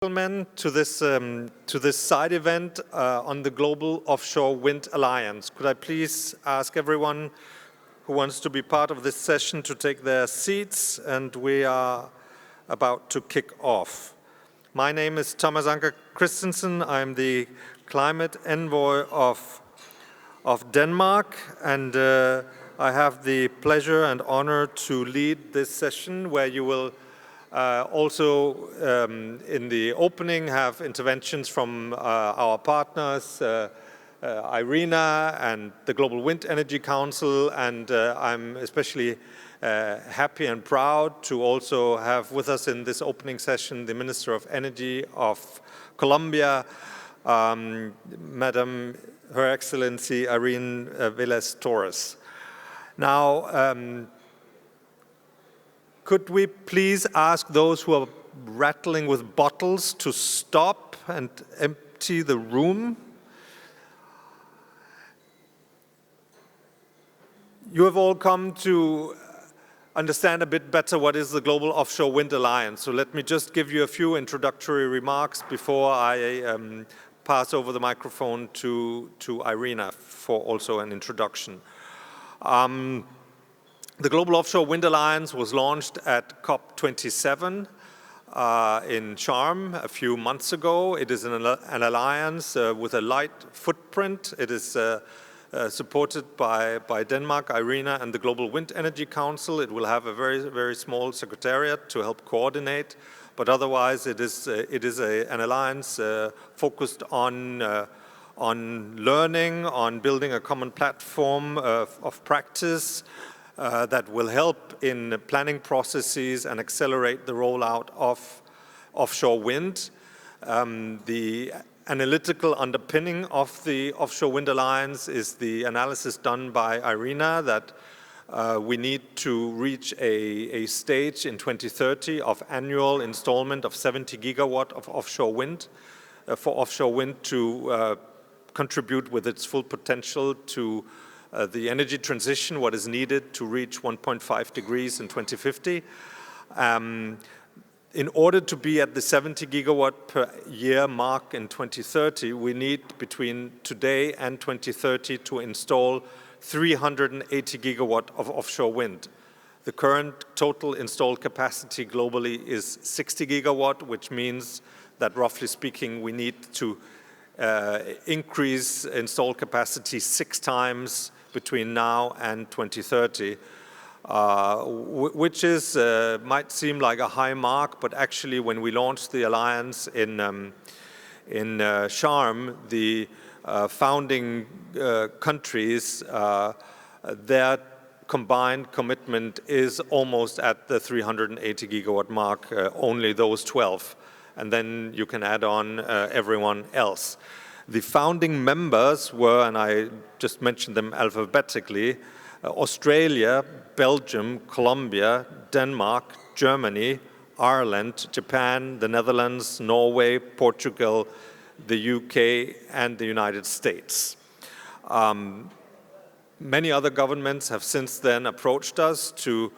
Gentlemen, to this side event on the Global Offshore Wind Alliance. Could I please ask everyone who wants to be part of this session to take their seats, and we are about to kick off. My name is Thomas Anker Christensen. I'm the climate envoy of Denmark, and I have the pleasure and honor to lead this session where you will also, in the opening, have interventions from our partners, IRENA and the Global Wind Energy Council, and I'm especially happy and proud to also have with us in this opening session the Minister of Energy of Colombia, Madam Her Excellency Irene Vélez Torres. Now, could we please ask those who are rattling with bottles to stop and empty the room? You have all come to understand a bit better what is the Global Offshore Wind Alliance. So let me just give you a few introductory remarks before I pass over the microphone to IRENA for also an introduction. The Global Offshore Wind Alliance was launched at COP27 in Sharm a few months ago. It is an alliance with a light footprint. It is supported by Denmark, IRENA, and the Global Wind Energy Council. It will have a very, very small secretariat to help coordinate, but otherwise it is an alliance focused on learning, on building a common platform of practice, that will help in planning processes and accelerate the rollout of offshore wind. The analytical underpinning of the Offshore Wind Alliance is the analysis done by IRENA that we need to reach a stage in 2030 of annual installment of 70 gigawatt of offshore wind for offshore wind to contribute with its full potential to the energy transition, what is needed to reach 1.5 degrees in 2050. In order to be at the 70 gigawatt per year mark in 2030, we need between today and 2030 to install 380 gigawatt of offshore wind. The current total installed capacity globally is 60 gigawatt, which means that roughly speaking, we need to increase installed capacity 6 times between now and 2030, which is might seem like a high mark, but actually when we launched the alliance in Sharm, the founding countries, their combined commitment is almost at the 380 gigawatt mark, only those 12, and then you can add on everyone else. The founding members were, and I just mentioned them alphabetically, Australia, Belgium, Colombia, Denmark, Germany, Ireland, Japan, the Netherlands, Norway, Portugal, the UK, and the United States. Many other governments have since then approached us to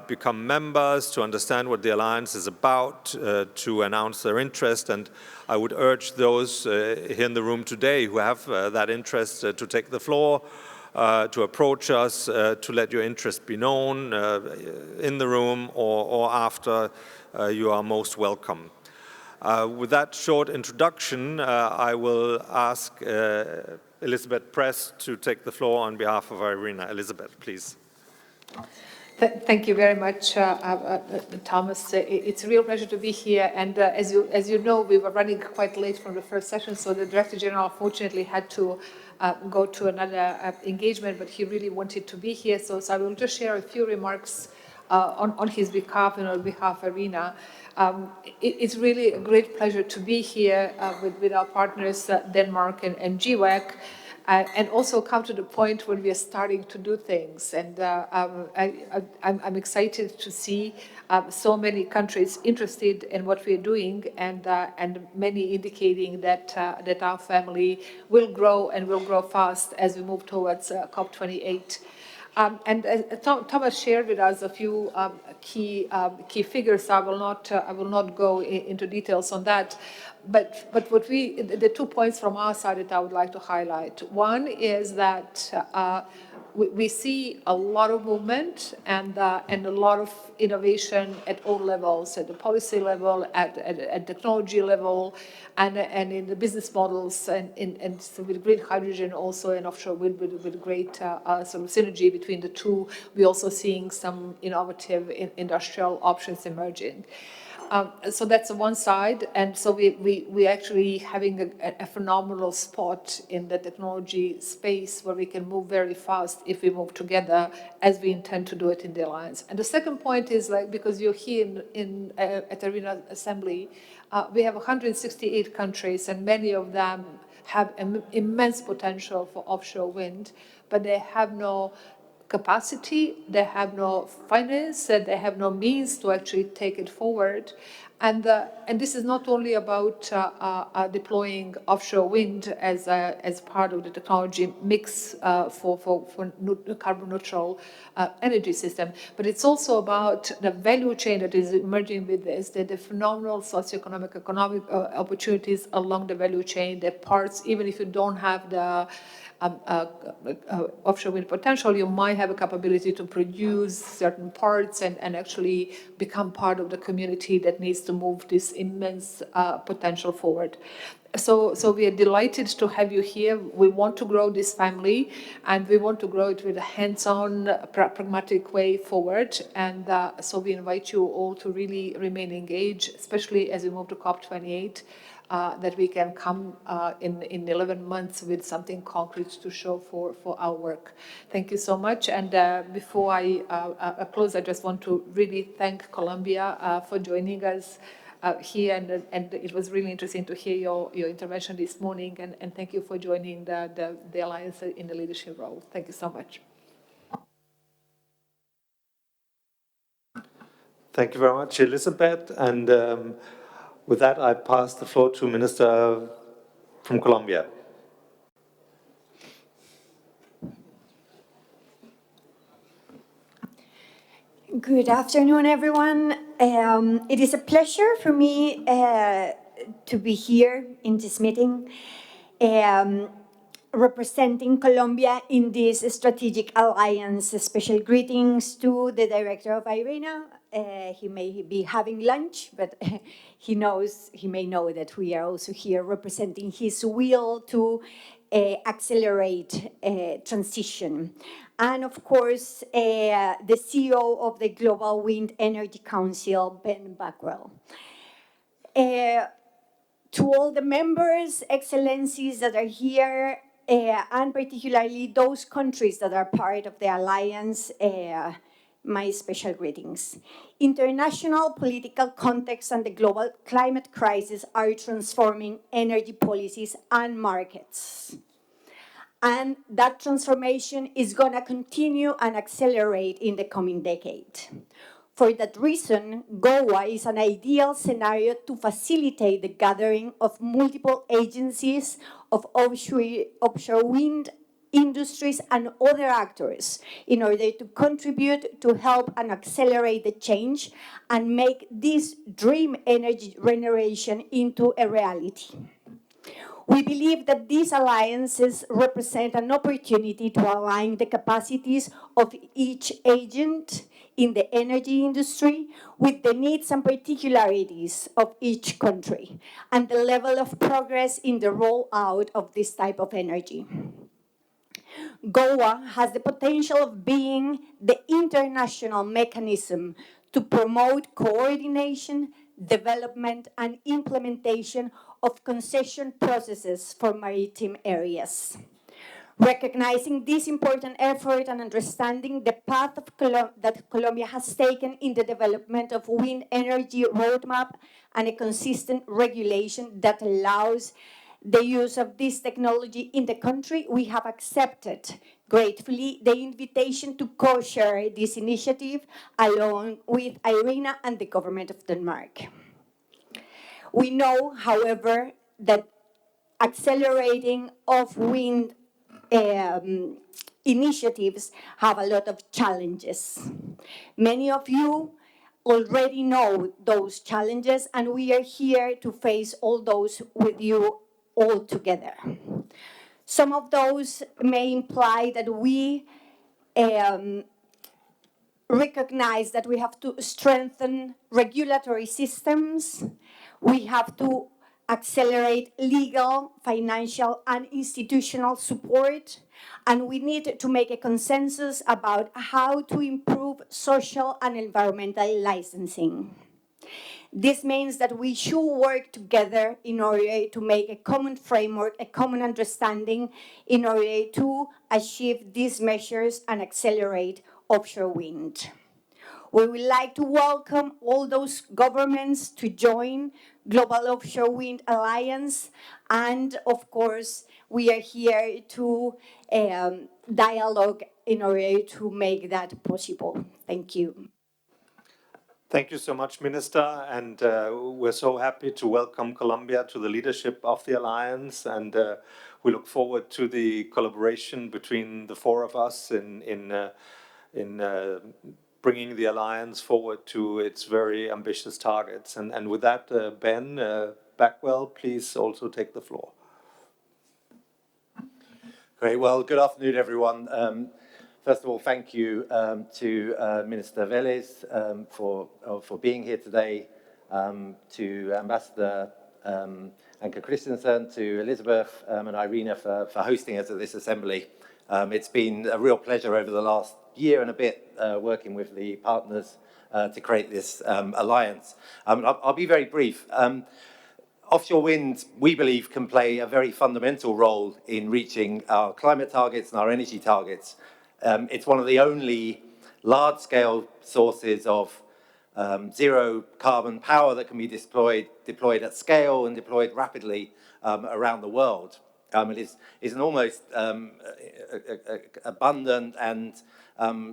become members, to understand what the alliance is about, to announce their interest, and I would urge those here in the room today who have that interest to take the floor, to approach us, to let your interest be known in the room or after. You are most welcome. With that short introduction, I will ask Elizabeth Press to take the floor on behalf of IRENA. Elizabeth, please. Thank you very much, Thomas. It's a real pleasure to be here. And as you know, we were running quite late from the first session, so the Director General fortunately had to go to another engagement, but he really wanted to be here. So I will just share a few remarks on his behalf and on behalf of IRENA. It's really a great pleasure to be here with our partners, Denmark and GOWA. And also come to the point when we are starting to do things. And I'm excited to see so many countries interested in what we're doing, and many indicating that our family will grow and will grow fast as we move towards COP28. And Thomas shared with us a few key figures. I will not go into details on that. But the 2 points from our side that I would like to highlight. One is that we see a lot of movement and a lot of innovation at all levels, at the policy level, at technology level, and in the business models, and so with green hydrogen also and offshore wind with great sort of synergy between the two. We're also seeing some innovative industrial options emerging. So that's one side, and so we actually having a phenomenal spot in the technology space where we can move very fast if we move together, as we intend to do it in the Alliance. And the second point is, like, because you're here at IRENA Assembly, we have 168 countries, and many of them have immense potential for offshore wind, but they have no capacity, they have no finance, they have no means to actually take it forward. And this is not only about deploying offshore wind as part of the technology mix for carbon neutral energy system, but it's also about the value chain that is emerging with this, the phenomenal socioeconomic economic opportunities along the value chain, the parts, even if you don't have the offshore wind potential, you might have a capability to produce certain parts and actually become part of the community that needs to move this immense potential forward. So we are delighted to have you here. We want to grow this family, and we want to grow it with a hands-on, pragmatic way forward. And so we invite you all to really remain engaged, especially as we move to COP28. That we can come in 11 months with something concrete to show for our work. Thank you so much. And before I close, I just want to really thank Colombia for joining us here. And it was really interesting to hear your intervention this morning. And thank you for joining the Alliance in the leadership role. Thank you so much. Thank you very much, Elizabeth. And with that, I pass the floor to Minister from Colombia. Good afternoon, everyone. It is a pleasure for me to be here in this meeting, representing Colombia in this strategic alliance. Special greetings to the director of IRENA. He may be having lunch, but he may know that we are also here representing his will to accelerate transition. And of course, the CEO of the Global Wind Energy Council, Ben Backwell. To all the members, excellencies that are here, and particularly those countries that are part of the alliance, my special greetings. International political context and the global climate crisis are transforming energy policies and markets. And that transformation is going to continue and accelerate in the coming decade. For that reason, GOWA is an ideal scenario to facilitate the gathering of multiple agencies of offshore wind industries and other actors in order to contribute to help and accelerate the change and make this dream energy generation into a reality. We believe that these alliances represent an opportunity to align the capacities of each agent in the energy industry with the needs and particularities of each country and the level of progress in the rollout of this type of energy. GOWA has the potential of being the international mechanism to promote coordination, development, and implementation of concession processes for maritime areas. Recognizing this important effort and understanding the path of that Colombia has taken in the development of wind energy roadmap and a consistent regulation that allows the use of this technology in the country, we have accepted gratefully the invitation to co-share this initiative along with IRENA and the government of Denmark. We know, however, that accelerating of wind initiatives have a lot of challenges. Many of you already know those challenges, and we are here to face all those with you all together. Some of those may imply that we recognize that we have to strengthen regulatory systems, we have to accelerate legal, financial, and institutional support, and we need to make a consensus about how to improve social and environmental licensing. This means that we should work together in order to make a common framework, a common understanding, in order to achieve these measures and accelerate offshore wind. We would like to welcome all those governments to join Global Offshore Wind Alliance, and of course, we are here to dialogue in order to make that possible. Thank you. Thank you so much, Minister, and we're so happy to welcome Colombia to the leadership of the Alliance, and we look forward to the collaboration between the four of us in bringing the Alliance forward to its very ambitious targets. And with that, Ben Backwell, please also take the floor. Great. Well, good afternoon, everyone. First of all, thank you to Minister Vélez for being here today, to Ambassador Anke Christensen, to Elizabeth and IRENA for hosting us at this assembly. It's been a real pleasure over the last year and a bit working with the partners to create this alliance. I'll be very brief. Offshore wind, we believe, can play a very fundamental role in reaching our climate targets and our energy targets. It's one of the only large-scale sources of zero carbon power that can be deployed at scale and deployed rapidly around the world. It is an almost abundant and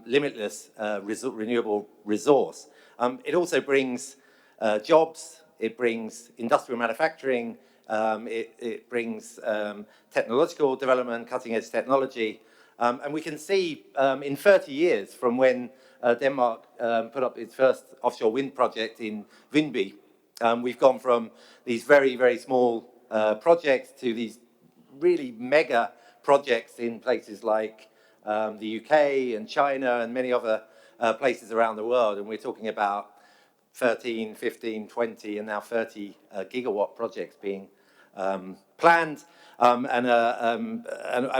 limitless renewable resource. It also brings jobs. It brings industrial manufacturing, it brings technological development, cutting-edge technology. And we can see in 30 years from when Denmark put up its first offshore wind project in Vindby, we've gone from these very, very small projects to these really mega projects in places like the UK and China and many other places around the world. And we're talking about 13, 15, 20, and now 30 gigawatt projects being planned, and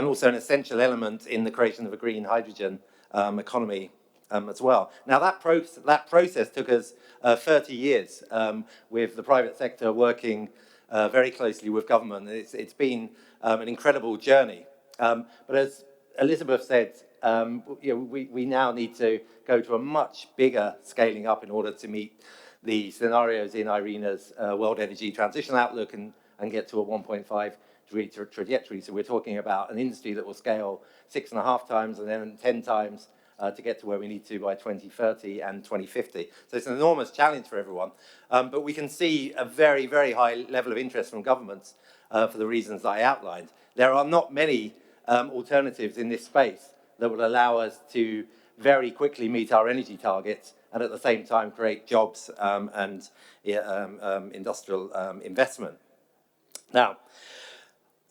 also an essential element in the creation of a green hydrogen economy as well. Now, that process took us 30 years with the private sector working very closely with government. It's been an incredible journey. But as Elizabeth said, we now need to go to a much bigger scaling up in order to meet the scenarios in IRENA's World Energy Transition Outlook and get to a 1.5 degree trajectory. So we're talking about an industry that will scale 6.5 times and then 10 times to get to where we need to by 2030 and 2050. So it's an enormous challenge for everyone. But we can see a very, very high level of interest from governments for the reasons I outlined. There are not many alternatives in this space that will allow us to very quickly meet our energy targets and at the same time create jobs and industrial investment. Now,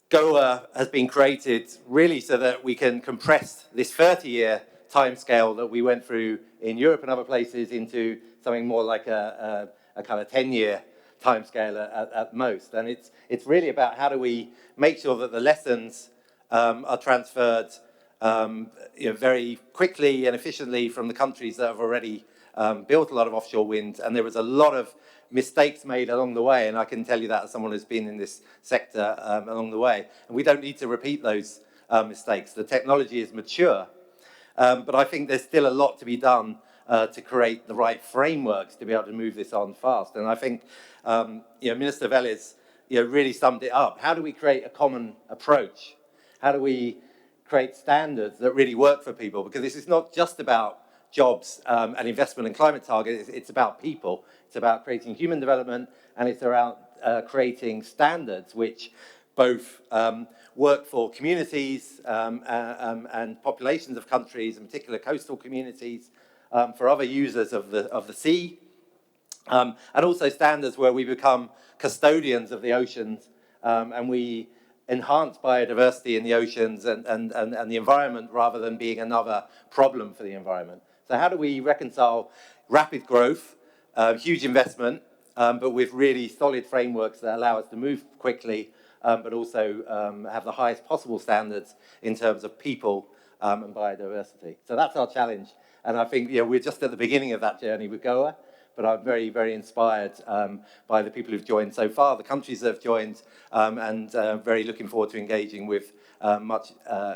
GOWA has been created really so that we can compress this 30-year timescale that we went through in Europe and other places into something more like a kind of 10-year timescale at most. And it's really about how do we make sure that the lessons are transferred very quickly and efficiently from the countries that have already built a lot of offshore wind. And there was a lot of mistakes made along the way, and I can tell you that as someone who's been in this sector along the way. And we don't need to repeat those mistakes. The technology is mature, but I think there's still a lot to be done to create the right frameworks to be able to move this on fast. And I think Minister Vélez really summed it up. How do we create a common approach? How do we create standards that really work for people? Because this is not just about jobs and investment and climate targets. It's about people. It's about creating human development, and it's around creating standards which both work for communities and populations of countries, in particular coastal communities, for other users of the sea, and also standards where we become custodians of the oceans and we enhance biodiversity in the oceans and the environment rather than being another problem for the environment. So how do we reconcile rapid growth, huge investment, but with really solid frameworks that allow us to move quickly, but also have the highest possible standards in terms of people and biodiversity. So that's our challenge. And I think we're just at the beginning of that journey with GOWA, but I'm very, very inspired by the people who've joined so far, the countries that have joined, and very looking forward to engaging with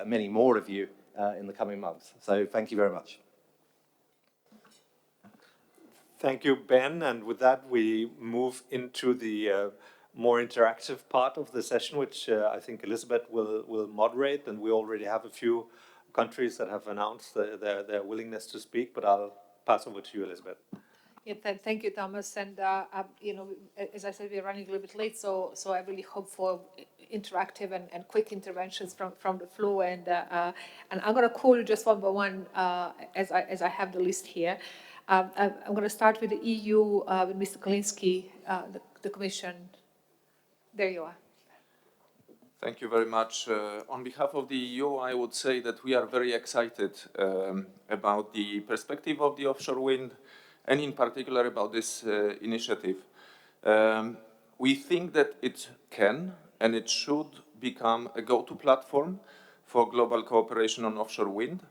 many more of you in the coming months. So thank you very much. Thank you, Ben. And with that, we move into the more interactive part of the session, which I think Elizabeth will moderate. And we already have a few countries that have announced their willingness to speak, but I'll pass over to you, Elizabeth. Yeah, thank you, Thomas. And as I said, we're running a little bit late, so I really hope for interactive and quick interventions from the floor. And I'm going to call you just one by one as I have the list here. I'm going to start with the EU with Mr. Kalinsky, the Commission. There you are. Thank you very much. On behalf of the EU, I would say that we are very excited about the perspective of the offshore wind, and in particular about this initiative. We think that it can and it should become a go-to platform for global cooperation on offshore wind.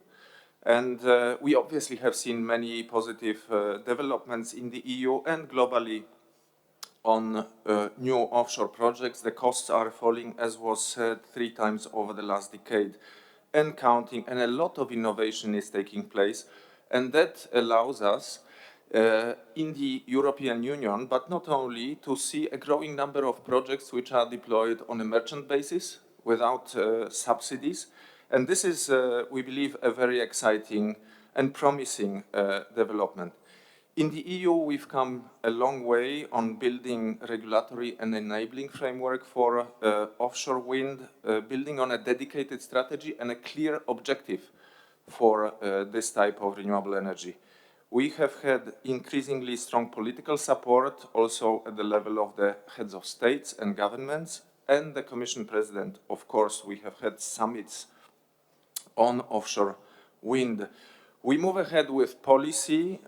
And we obviously have seen many positive developments in the EU and globally on new offshore projects. The costs are falling, as was said, 3 times over the last decade and counting, and a lot of innovation is taking place. And that allows us in the European Union, but not only, to see a growing number of projects which are deployed on a merchant basis without subsidies. And this is, we believe, a very exciting and promising development. In the EU, we've come a long way on building regulatory and enabling framework for offshore wind, building on a dedicated strategy and a clear objective for this type of renewable energy. We have had increasingly strong political support also at the level of the heads of states and governments and the Commission President. Of course, we have had summits on offshore wind. We move ahead with policy,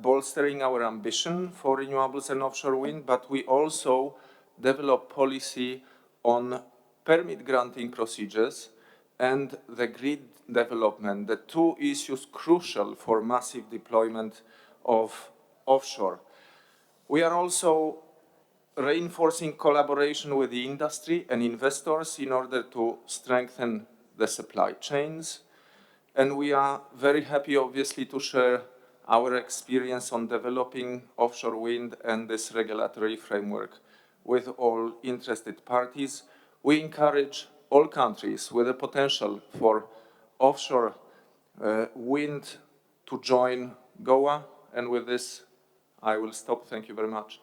bolstering our ambition for renewables and offshore wind, but we also develop policy on permit granting procedures and the grid development, the 2 issues crucial for massive deployment of offshore. We are also reinforcing collaboration with the industry and investors in order to strengthen the supply chains. And we are very happy, obviously, to share our experience on developing offshore wind and this regulatory framework with all interested parties. We encourage all countries with the potential for offshore wind to join GOWA. And with this, I will stop. Thank you very much.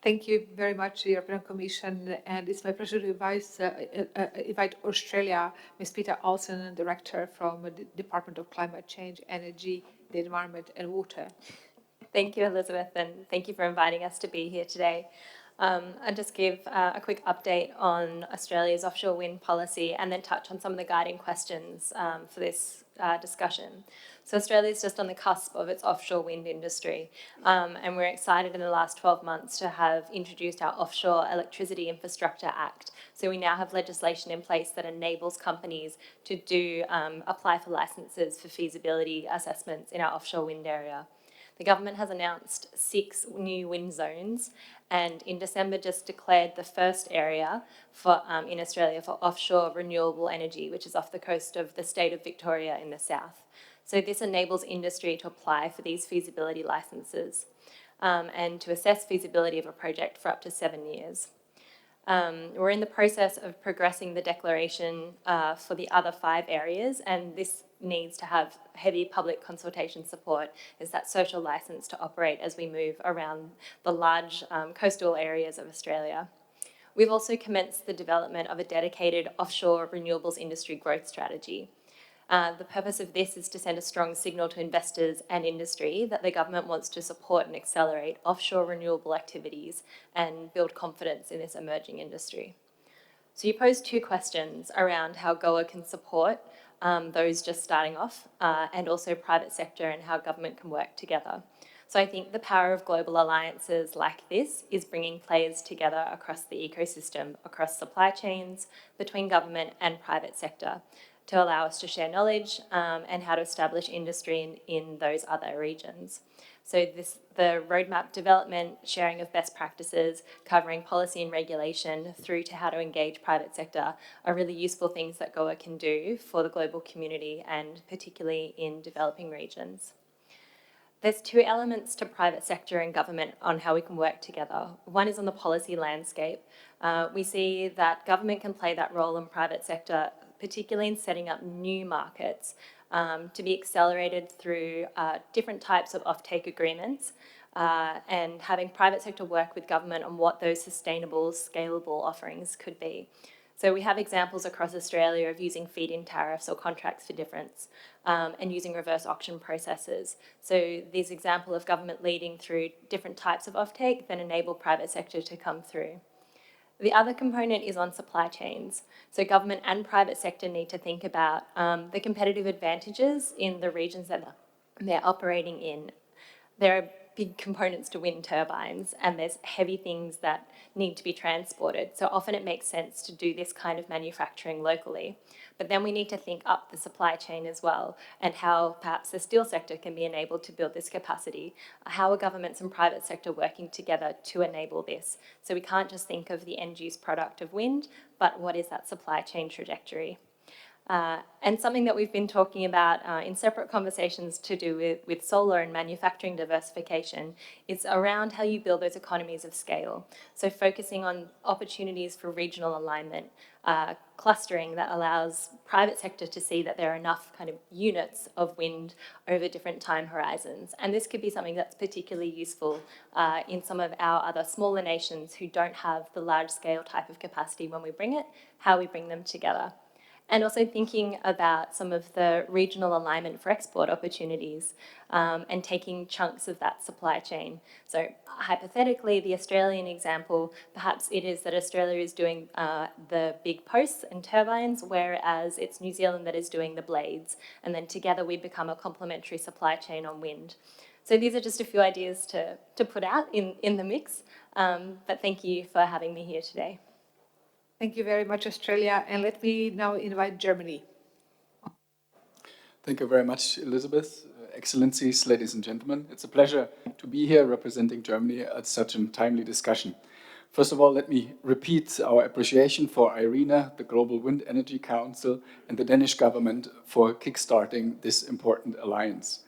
Thank you very much, the European Commission, and it's my pleasure to invite Australia, Ms. Peter Olsen, Director from the Department of Climate Change, Energy, the Environment and Water. Thank you, Elizabeth, and thank you for inviting us to be here today. I'll just give a quick update on Australia's offshore wind policy and then touch on some of the guiding questions for this discussion. So Australia is just on the cusp of its offshore wind industry, and we're excited in the last 12 months to have introduced our Offshore Electricity Infrastructure Act. So we now have legislation in place that enables companies to apply for licenses for feasibility assessments in our offshore wind area. The government has announced 6 new wind zones, and in December just declared the first area for, in Australia for offshore renewable energy, which is off the coast of the state of Victoria in the south. So this enables industry to apply for these feasibility licenses and to assess feasibility of a project for up to 7 years. We're in the process of progressing the declaration for the other 5 areas, and this needs to have heavy public consultation support as that social license to operate as we move around the large coastal areas of Australia. We've also commenced the development of a dedicated offshore renewables industry growth strategy. The purpose of this is to send a strong signal to investors and industry that the government wants to support and accelerate offshore renewable activities and build confidence in this emerging industry. So you posed two questions around how GOWA can support those just starting off and also private sector and how government can work together. So I think the power of global alliances like this is bringing players together across the ecosystem, across supply chains, between government and private sector, to allow us to share knowledge and how to establish industry in those other regions. So the roadmap development, sharing of best practices, covering policy and regulation through to how to engage private sector are really useful things that GOWA can do for the global community and particularly in developing regions. There's two elements to private sector and government on how we can work together. One is on the policy landscape. We see that government can play that role in private sector, particularly in setting up new markets to be accelerated through different types of offtake agreements and having private sector work with government on what those sustainable, scalable offerings could be. So we have examples across Australia of using feed-in tariffs or contracts for difference and using reverse auction processes. So this example of government leading through different types of offtake then enable private sector to come through. The other component is on supply chains. So government and private sector need to think about the competitive advantages in the regions that they're operating in. There are big components to wind turbines and there's heavy things that need to be transported. So often it makes sense to do this kind of manufacturing locally. But then we need to think up the supply chain as well and how perhaps the steel sector can be enabled to build this capacity. How are governments and private sector working together to enable this? So we can't just think of the end use product of wind, but what is that supply chain trajectory? And something that we've been talking about in separate conversations to do with solar and manufacturing diversification is around how you build those economies of scale. So focusing on opportunities for regional alignment, clustering that allows private sector to see that there are enough kind of units of wind over different time horizons. And this could be something that's particularly useful in some of our other smaller nations who don't have the large scale type of capacity when we bring it, how we bring them together. And also thinking about some of the regional alignment for export opportunities and taking chunks of that supply chain. So hypothetically, the Australian example, perhaps it is that Australia is doing the big posts and turbines, whereas it's New Zealand that is doing the blades. And then together we become a complementary supply chain on wind. So these are just a few ideas to put out in the mix. But thank you for having me here today. Thank you very much, Australia. And let me now invite Germany. Thank you very much, Elizabeth. Excellencies, ladies and gentlemen, it's a pleasure to be here representing Germany at such a timely discussion. First of all, let me repeat our appreciation for IRENA, the Global Wind Energy Council, and the Danish government for kickstarting this important alliance.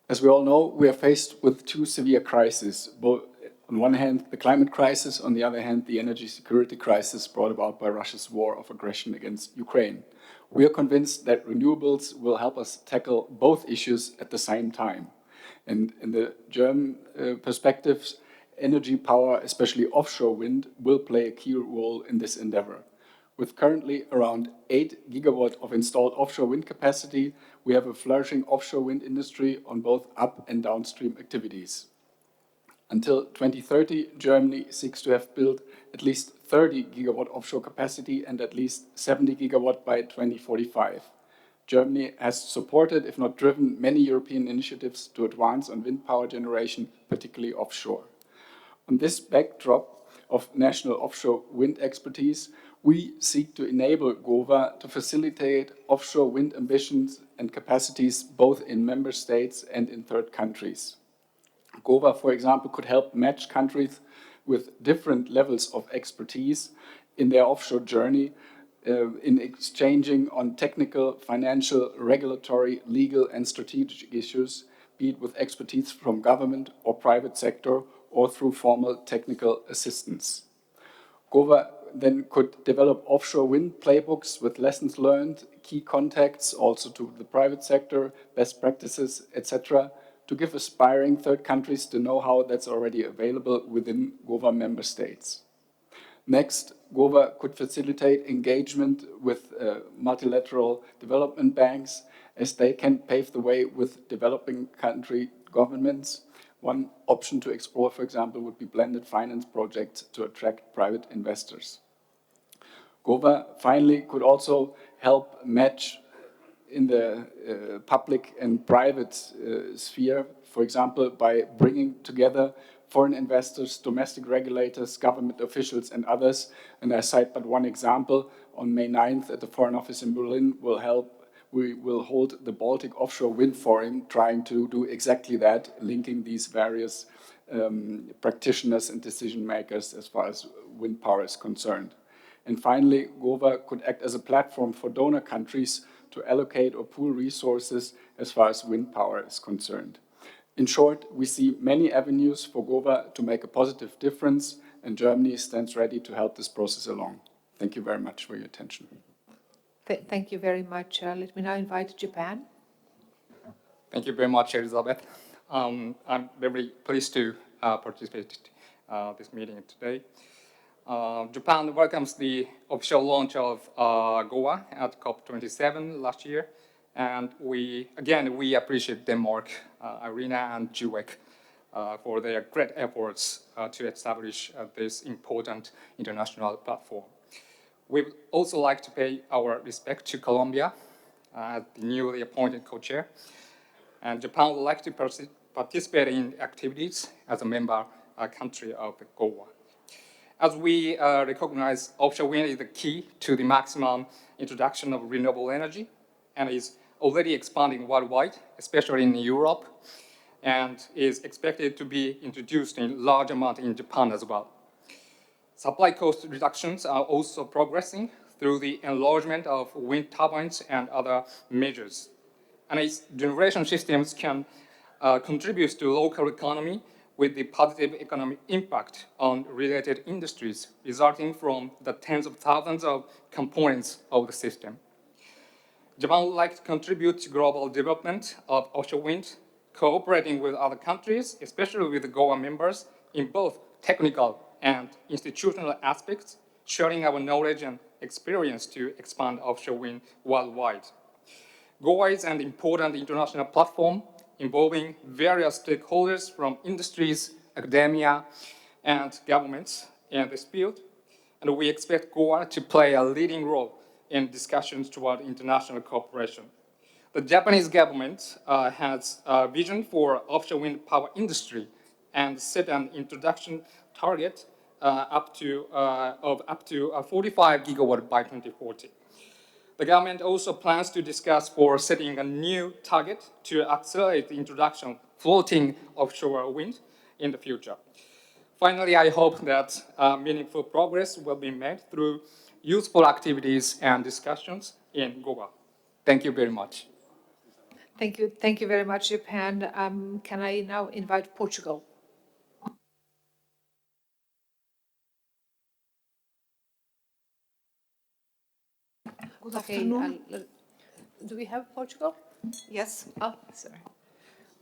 As we all know, we are faced with two severe crises, both on one hand, the climate crisis, on the other hand, the energy security crisis brought about by Russia's war of aggression against Ukraine. We are convinced that renewables will help us tackle both issues at the same time. And in the German perspectives, energy power, especially offshore wind, will play a key role in this endeavor. With currently around 8 gigawatt of installed offshore wind capacity, we have a flourishing offshore wind industry on both up and downstream activities. Until 2030, Germany seeks to have built at least 30 gigawatt offshore capacity and at least 70 gigawatt by 2045. Germany has supported, if not driven, many European initiatives to advance on wind power generation, particularly offshore. On this backdrop of national offshore wind expertise, we seek to enable GOWA to facilitate offshore wind ambitions and capacities both in member states and in third countries. GOWA, for example, could help match countries with different levels of expertise in their offshore journey in exchanging on technical, financial, regulatory, legal and strategic issues, be it with expertise from government or private sector or through formal technical assistance. GOWA then could develop offshore wind playbooks with lessons learned, key contacts also to the private sector, best practices, etc., to give aspiring third countries the know-how that's already available within GOWA member states. Next, GOWA could facilitate engagement with multilateral development banks, as they can pave the way with developing country governments. One option to explore, for example, would be blended finance projects to attract private investors. GOWA finally could also help match in the public and private sphere, for example, by bringing together foreign investors, domestic regulators, government officials, and others. And I cite but one example. On May 9th at the Foreign Office in Berlin, we will hold the Baltic Offshore Wind Forum, trying to do exactly that, linking these various practitioners and decision makers as far as wind power is concerned. And finally, GOWA could act as a platform for donor countries to allocate or pool resources as far as wind power is concerned. In short, we see many avenues for GOWA to make a positive difference, and Germany stands ready to help this process along. Thank you very much for your attention. Thank you very much. Let me now invite Japan. Thank you very much, Elizabeth. I'm very pleased to participate in this meeting today. Japan welcomes the official launch of GOWA at COP27 last year. And we appreciate Denmark, IRENA, and GOWA for their great efforts to establish this important international platform. We would also like to pay our respect to Colombia, the newly appointed co-chair. And Japan would like to participate in activities as a member country of the GOWA. As we recognize, offshore wind is the key to the maximum introduction of renewable energy and is already expanding worldwide, especially in Europe, and is expected to be introduced in large amount in Japan as well. Supply cost reductions are also progressing through the enlargement of wind turbines and other measures. And its generation systems can contribute to local economy with the positive economic impact on related industries resulting from the tens of thousands of components of the system. Japan would like to contribute to global development of offshore wind, cooperating with other countries, especially with the GOWA members, in both technical and institutional aspects, sharing our knowledge and experience to expand offshore wind worldwide. GOWA is an important international platform involving various stakeholders from industries, academia, and governments in this field. And we expect GOWA to play a leading role in discussions toward international cooperation. The Japanese government has a vision for offshore wind power industry and set an introduction target up to 45 gigawatt by 2040. The government also plans to discuss for setting a new target to accelerate the introduction of floating offshore wind in the future. Finally, I hope that meaningful progress will be made through useful activities and discussions in GOWA. Thank you very much. Thank you very much, Japan. Can I now invite Portugal? Good afternoon. Do we have Portugal? Yes. Oh, sorry.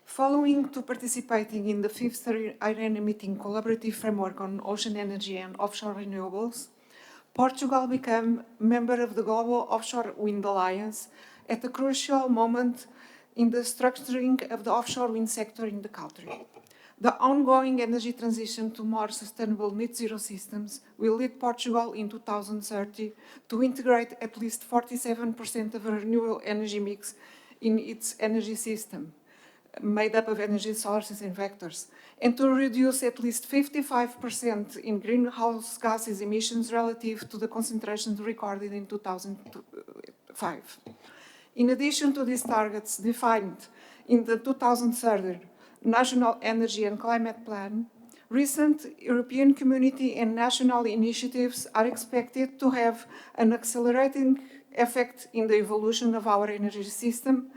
Following to participating in the 5th IRENA meeting collaborative framework on ocean energy and offshore renewables, Portugal became member of the Global Offshore Wind Alliance at a crucial moment in the structuring of the offshore wind sector in the country. The ongoing energy transition to more sustainable net zero systems will lead Portugal in 2030 to integrate at least 47% of a renewable energy mix in its energy system, made up of energy sources and vectors, and to reduce at least 55% in greenhouse gases emissions relative to the concentrations recorded in 2005. In addition to these targets defined in the 2030 National Energy and Climate Plan, recent European Community and national initiatives are expected to have an accelerating effect in the evolution of our energy system,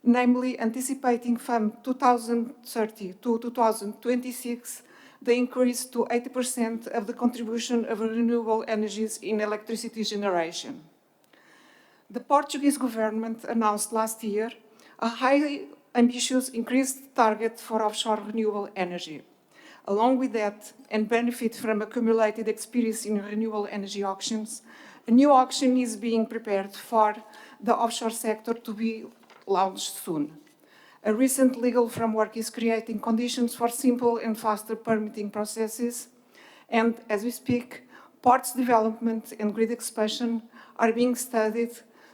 namely anticipating from 2030 to 2026 the increase to 80% of the contribution of renewable energies in electricity generation. The Portuguese government announced last year a highly ambitious increased target for offshore renewable energy. Along with that, and benefit from accumulated experience in renewable energy auctions, a new auction is being prepared for the offshore sector to be launched soon. A recent legal framework is creating conditions for simple and faster permitting processes, and as we speak, ports development and grid expansion are being studied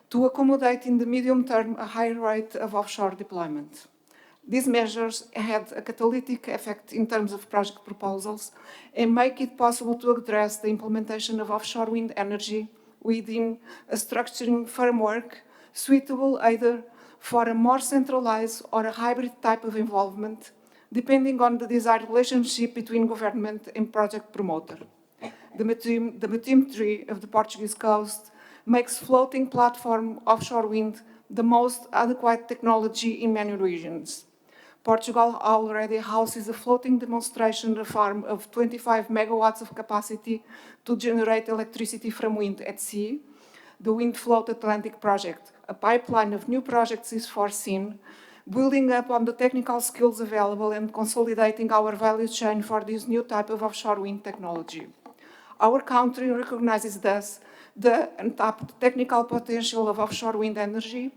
to accommodate in the medium term a higher rate of offshore deployment. These measures had a catalytic effect in terms of project proposals and make it possible to address the implementation of offshore wind energy within a structuring framework suitable either for a more centralized or a hybrid type of involvement, depending on the desired relationship between government and project promoter. The bathymetry of the Portuguese coast makes floating platform offshore wind the most adequate technology in many regions. Portugal already houses a floating demonstration farm of 25 megawatts of capacity to generate electricity from wind at sea. The Wind Float Atlantic project, a pipeline of new projects is foreseen, building up on the technical skills available and consolidating our value chain for this new type of offshore wind technology. Our country recognizes thus the untapped technical potential of offshore wind energy,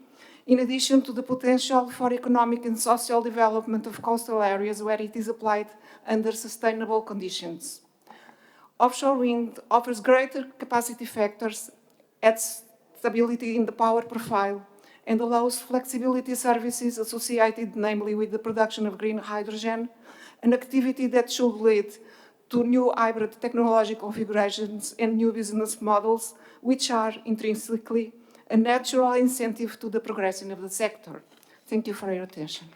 in addition to the potential for economic and social development of coastal areas where it is applied under sustainable conditions. Offshore wind offers greater capacity factors, adds stability in the power profile, and allows flexibility services associated namely with the production of green hydrogen, an activity that should lead to new hybrid technology configurations and new business models, which are intrinsically a natural incentive to the progression of the sector. Thank you for your attention.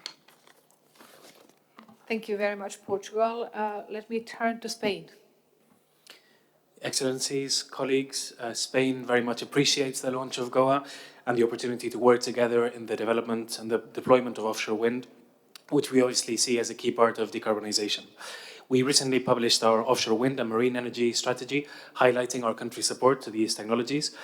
Thank you very much, Portugal. Let me turn to Spain. Excellencies, colleagues, Spain very much appreciates the launch of GOWA and the opportunity to work together in the development and the deployment of offshore wind, which we obviously see as a key part of decarbonization. We recently published our offshore wind and marine energy strategy, highlighting our country's support to these technologies.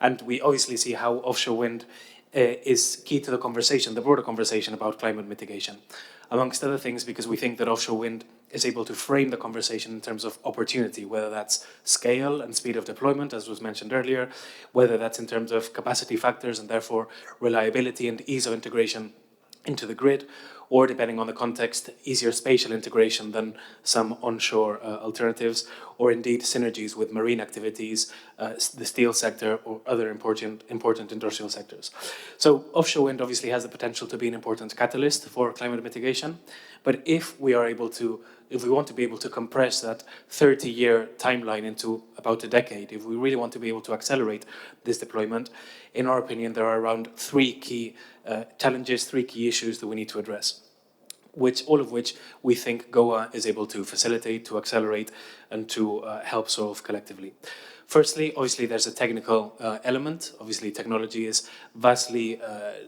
And we obviously see how offshore wind is key to the conversation, the broader conversation about climate mitigation. Amongst other things, because we think that offshore wind is able to frame the conversation in terms of opportunity, whether that's scale and speed of deployment, as was mentioned earlier, whether that's in terms of capacity factors and therefore reliability and ease of integration into the grid, or depending on the context, easier spatial integration than some onshore alternatives, or indeed synergies with marine activities, the steel sector, or other important industrial sectors. So offshore wind obviously has the potential to be an important catalyst for climate mitigation, but if we want to be able to compress that 30-year timeline into about a decade, if we really want to be able to accelerate this deployment, in our opinion, there are around three key challenges, three key issues that we need to address, all of which we think GOWA is able to facilitate, to accelerate, and to help solve collectively. Firstly, obviously, there's a technical element. Obviously, technology is vastly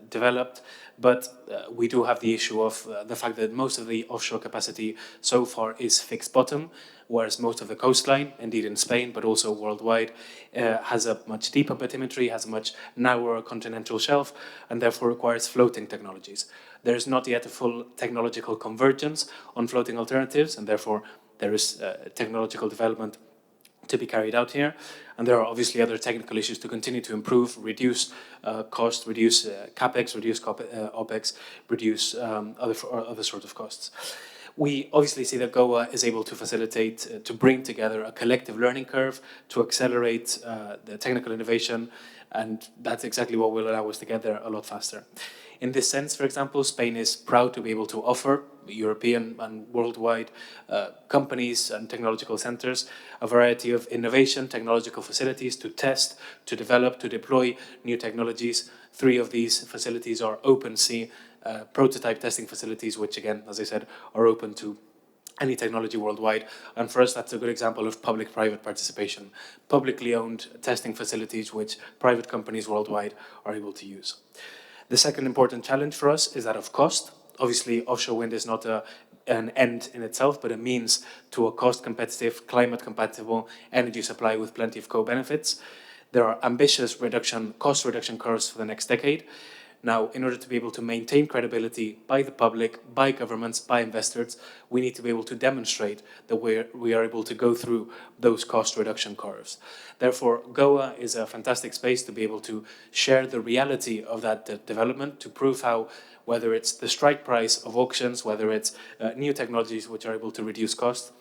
developed, but we do have the issue of the fact that most of the offshore capacity so far is fixed bottom, whereas most of the coastline, indeed in Spain, but also worldwide, has a much deeper bathymetry, has a much narrower continental shelf, and therefore requires floating technologies. There is not yet a full technological convergence on floating alternatives, and therefore there is technological development to be carried out here. And there are obviously other technical issues to continue to improve, reduce cost, reduce capex, reduce opex, reduce other sort of costs. We obviously see that GOWA is able to facilitate, to bring together a collective learning curve, to accelerate the technical innovation, and that's exactly what will allow us to get there a lot faster. In this sense, for example, Spain is proud to be able to offer European and worldwide companies and technological centers a variety of innovation, technological facilities to test, to develop, to deploy new technologies. 3 of these facilities are open sea prototype testing facilities, which again, as I said, are open to any technology worldwide. And for us, that's a good example of public-private participation. Publicly owned testing facilities which private companies worldwide are able to use. The second important challenge for us is that of cost. Obviously, offshore wind is not an end in itself, but a means to a cost-competitive, climate-compatible energy supply with plenty of co-benefits. There are ambitious cost reduction curves for the next decade. Now, in order to be able to maintain credibility by the public, by governments, by investors, we need to be able to demonstrate that we are able to go through those cost reduction curves. Therefore, GOWA is a fantastic space to be able to share the reality of that development, to prove how, whether it's the strike price of auctions, whether it's new technologies which are able to reduce costs,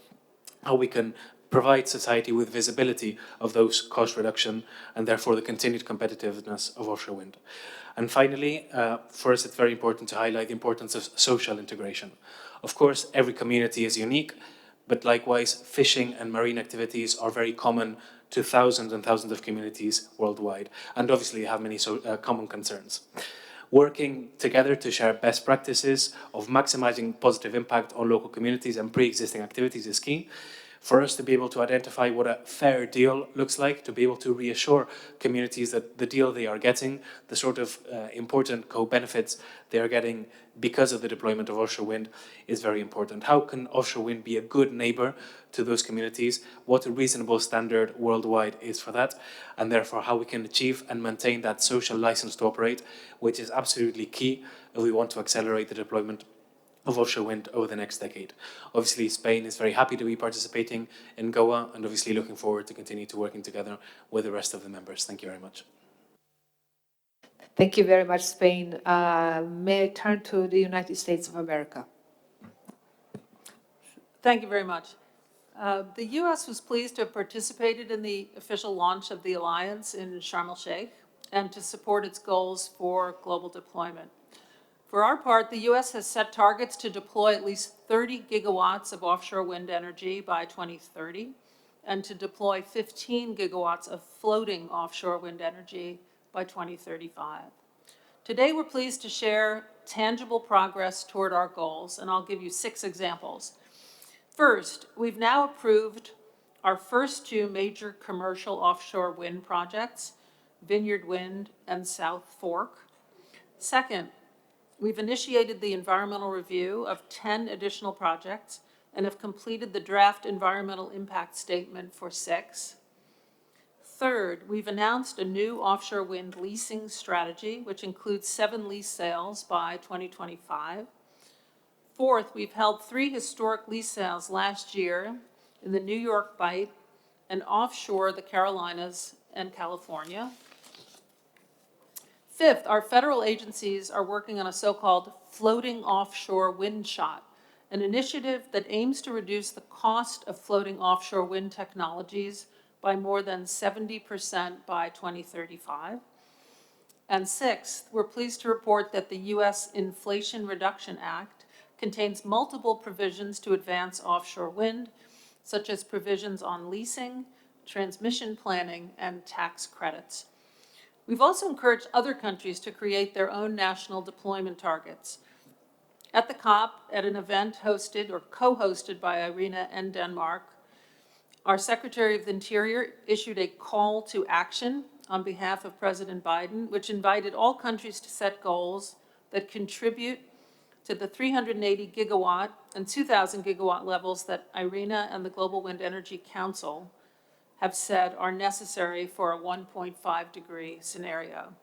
how we can provide society with visibility of those cost reduction and therefore the continued competitiveness of offshore wind. And finally, for us, it's very important to highlight the importance of social integration. Of course, every community is unique, but likewise, fishing and marine activities are very common to thousands and thousands of communities worldwide, and obviously have many common concerns. Working together to share best practices of maximizing positive impact on local communities and pre-existing activities is key. For us to be able to identify what a fair deal looks like, to be able to reassure communities that the deal they are getting, the sort of important co-benefits they are getting because of the deployment of offshore wind is very important. How can offshore wind be a good neighbor to those communities? What a reasonable standard worldwide is for that, and therefore how we can achieve and maintain that social license to operate, which is absolutely key if we want to accelerate the deployment of offshore wind over the next decade. Obviously, Spain is very happy to be participating in GOWA and obviously looking forward to continue to working together with the rest of the members. Thank you very much. Thank you very much, Spain. May I turn to the United States of America? Thank you very much. The U.S. was pleased to have participated in the official launch of the Alliance in Sharm el-Sheikh and to support its goals for global deployment. For our part, the U.S. has set targets to deploy at least 30 gigawatts of offshore wind energy by 2030 and to deploy 15 gigawatts of floating offshore wind energy by 2035. Today, we're pleased to share tangible progress toward our goals, and I'll give you 6 examples. First, we've now approved our first 2 major commercial offshore wind projects, Vineyard Wind and South Fork. Second, we've initiated the environmental review of 10 additional projects and have completed the draft environmental impact statement for 6. Third, we've announced a new offshore wind leasing strategy, which includes 7 lease sales by 2025. Fourth, we've held 3 historic lease sales last year in the New York Bight and offshore the Carolinas and California. Fifth, our federal agencies are working on a so-called floating offshore wind shot, an initiative that aims to reduce the cost of floating offshore wind technologies by more than 70% by 2035. And sixth, we're pleased to report that the U.S. Inflation Reduction Act contains multiple provisions to advance offshore wind, such as provisions on leasing, transmission planning, and tax credits. We've also encouraged other countries to create their own national deployment targets. At the COP, at an event hosted or co-hosted by IRENA and Denmark, our Secretary of the Interior issued a call to action on behalf of President Biden, which invited all countries to set goals that contribute to the 380 gigawatt and 2,000 gigawatt levels that IRENA and the Global Wind Energy Council have said are necessary for a 1.5 degree scenario.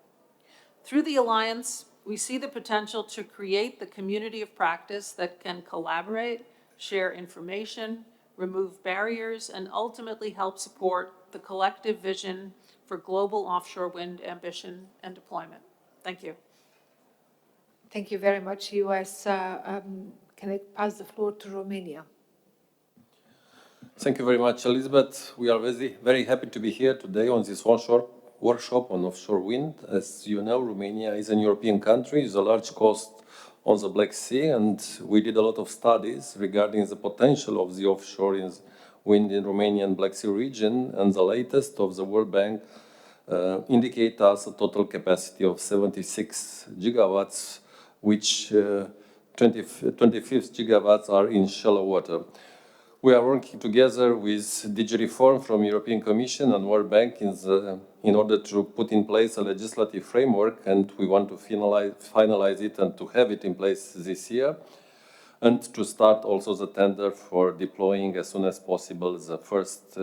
Through the Alliance, we see the potential to create the community of practice that can collaborate, share information, remove barriers, and ultimately help support the collective vision for global offshore wind ambition and deployment. Thank you. Thank you very much, US. Can I pass the floor to Romania? Thank you very much, Elizabeth. We are very happy to be here today on this onshore workshop on offshore wind. As you know, Romania is an European country, is a large coast on the Black Sea, and we did a lot of studies regarding the potential of the offshore wind in Romanian Black Sea region, and the latest of the World Bank indicate us a total capacity of 76 gigawatts, which 25 gigawatts are in shallow water. We are working together with DG Reform from European Commission and World Bank in order to put in place a legislative framework, and we want to finalize it and to have it in place this year, and to start also the tender for deploying as soon as possible the first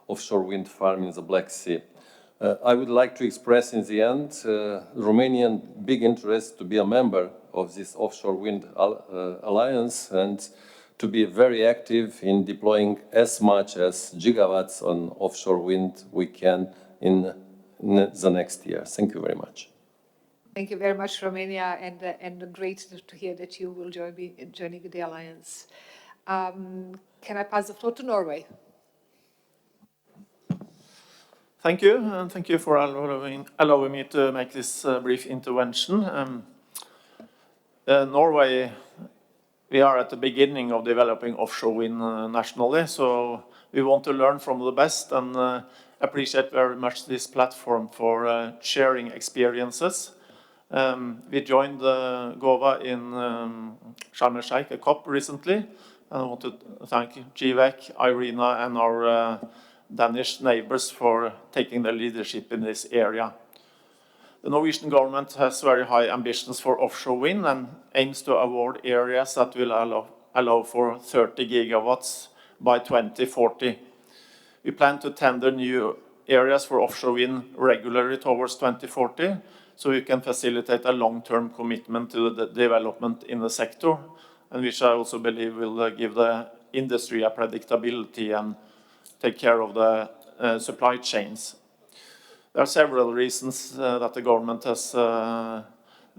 offshore wind farm in the Black Sea. I would like to express in the end Romanian big interest to be a member of this Offshore Wind Alliance and to be very active in deploying as much as gigawatts on offshore wind we can in the next year. Thank you very much. Thank you very much, Romania, and great to hear that you will joining the alliance. Can I pass the floor to Norway? Thank you, and thank you for allowing me to make this brief intervention. Norway, we are at the beginning of developing offshore wind nationally, so we want to learn from the best and appreciate very much this platform for sharing experiences. We joined GOWA in Sharm el-Sheikh, a COP recently, and I want to thank GWEC, IRENA, and our Danish neighbors for taking the leadership in this area. The Norwegian government has very high ambitions for offshore wind and aims to award areas that will allow for 30 gigawatts by 2040. We plan to tender new areas for offshore wind regularly towards 2040, so we can facilitate a long-term commitment to the development in the sector, and which I also believe will give the industry a predictability and take care of the supply chains. There are several reasons that the government has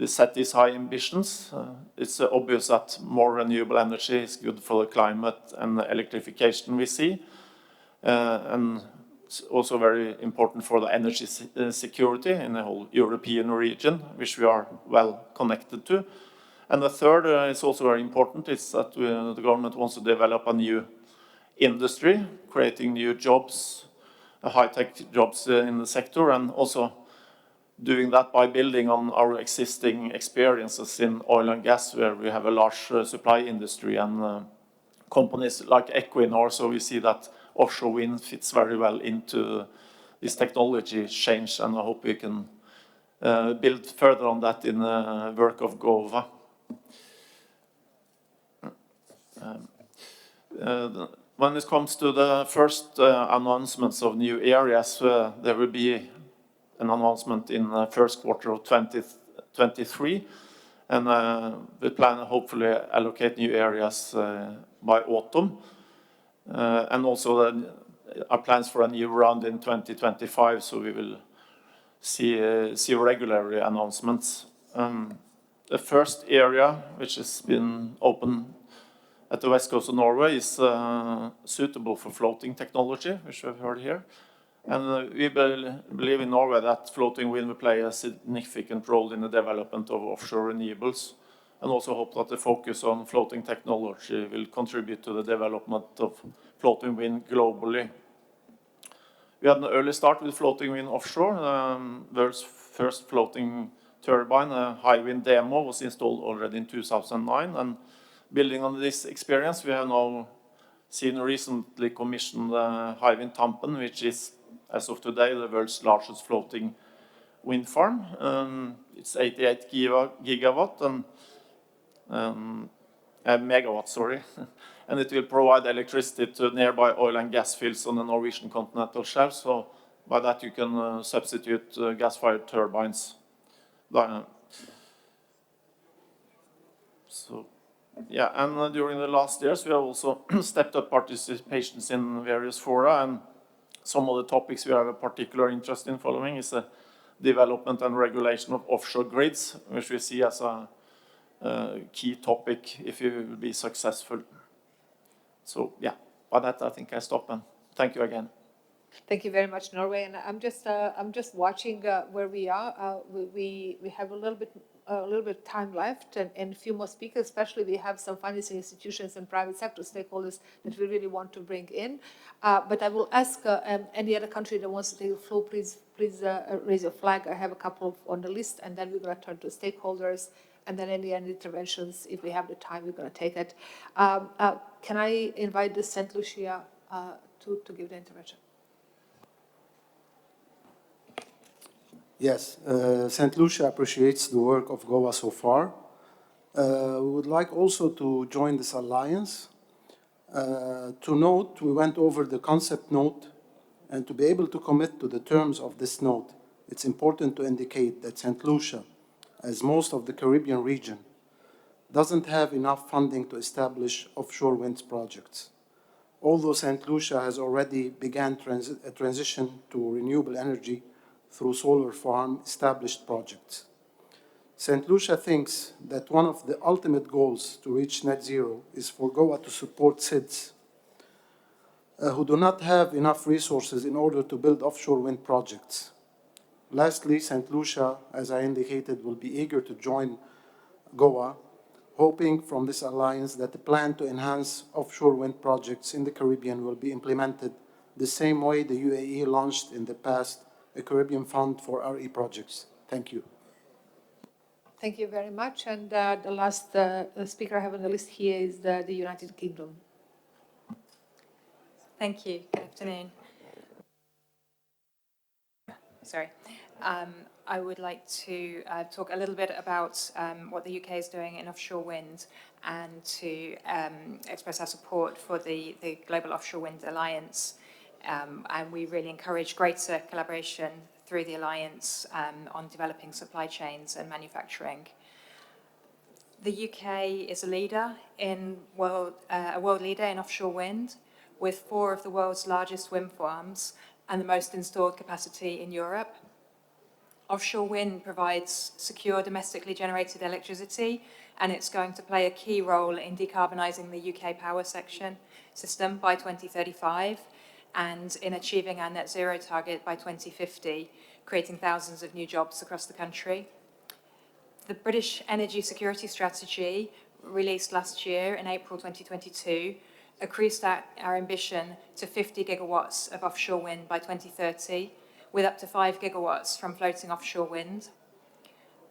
set these high ambitions. It's obvious that more renewable energy is good for the climate and the electrification we see, and it's also very important for the energy security in the whole European region, which we are well connected to. And the third is also very important, is that the government wants to develop a new industry, creating new jobs, high-tech jobs in the sector, and also doing that by building on our existing experiences in oil and gas, where we have a large supply industry and companies like Equinor. So we see that offshore wind fits very well into this technology change, and I hope we can build further on that in the work of GOWA. When it comes to the first announcements of new areas, there will be an announcement in the first quarter of 2023, and we plan to hopefully allocate new areas by autumn. And also our plans for a new round in 2025, so we will see regular announcements. The first area, which has been open at the west coast of Norway, is suitable for floating technology, which we've heard here. And we believe in Norway that floating wind will play a significant role in the development of offshore renewables, and also hope that the focus on floating technology will contribute to the development of floating wind globally. We had an early start with floating wind offshore. World's first floating turbine, a high wind demo, was installed already in 2009, and building on this experience, we have now seen recently commissioned high wind Tampen, which is, as of today, the world's largest floating wind farm. It's 88 gigawatt and megawatt, sorry, and it will provide electricity to nearby oil and gas fields on the Norwegian continental shelf. So by that you can substitute gas-fired turbines. So. Yeah, and during the last years, we have also stepped up participations in various fora, and some of the topics we have a particular interest in following is the development and regulation of offshore grids, which we see as a key topic if you will be successful. So, yeah, by that I think I stop, and thank you again. Thank you very much, Norway. And I'm just watching where we are. We have a little bit time left, and a few more speakers. Especially, we have some financing institutions and private sector stakeholders that we really want to bring in. But I will ask any other country that wants to take the floor, please raise your flag. I have a couple on the list, and then we're going to turn to stakeholders, and then any interventions, if we have the time, we're going to take it. Can I invite the St. Lucia to give the intervention? Yes, St. Lucia appreciates the work of GOWA so far. We would like also to join this alliance. To note, we went over the concept note And to be able to commit to the terms of this note, it's important to indicate that St. Lucia, as most of the Caribbean region, doesn't have enough funding to establish offshore wind projects. Although St. Lucia has already begun a transition to renewable energy through solar farm established projects. St. Lucia thinks that one of the ultimate goals to reach net zero is for GOWA to support SIDS who do not have enough resources in order to build offshore wind projects. Lastly, St. Lucia, as I indicated, will be eager to join GOWA, hoping from this alliance that the plan to enhance offshore wind projects in the Caribbean will be implemented the same way the UAE launched in the past a Caribbean Fund for RE projects. Thank you. Thank you very much. And the last speaker I have on the list here is the United Kingdom. Thank you. Good afternoon. Sorry. I would like to talk a little bit about what the UK is doing in offshore wind and to express our support for the Global Offshore Wind Alliance. And we really encourage greater collaboration through the Alliance on developing supply chains and manufacturing. The UK is a leader in a world leader in offshore wind, with 4 of the world's largest wind farms and the most installed capacity in Europe. Offshore wind provides secure domestically generated electricity, and it's going to play a key role in decarbonising the UK power system by 2035 and in achieving our net zero target by 2050, creating thousands of new jobs across the country. The British Energy Security Strategy, released last year in April 2022, increased our ambition to 50 gigawatts of offshore wind by 2030, with up to 5 gigawatts from floating offshore wind.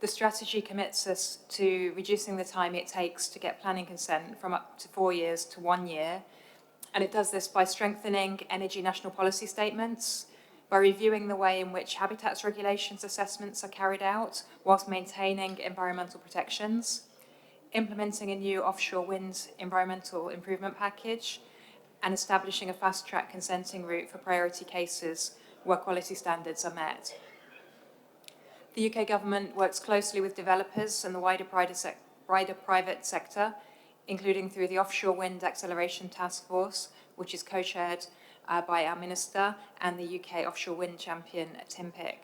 The strategy commits us to reducing the time it takes to get planning consent from up to 4 years to 1 year, and it does this by strengthening energy national policy statements, by reviewing the way in which habitats regulations assessments are carried out whilst maintaining environmental protections, implementing a new offshore wind environmental improvement package, and establishing a fast-track consenting route for priority cases where quality standards are met. The UK government works closely with developers and the wider private sector, including through the Offshore Wind Acceleration Task Force, which is co-chaired by our Minister and the UK Offshore Wind Champion, Tim Pick.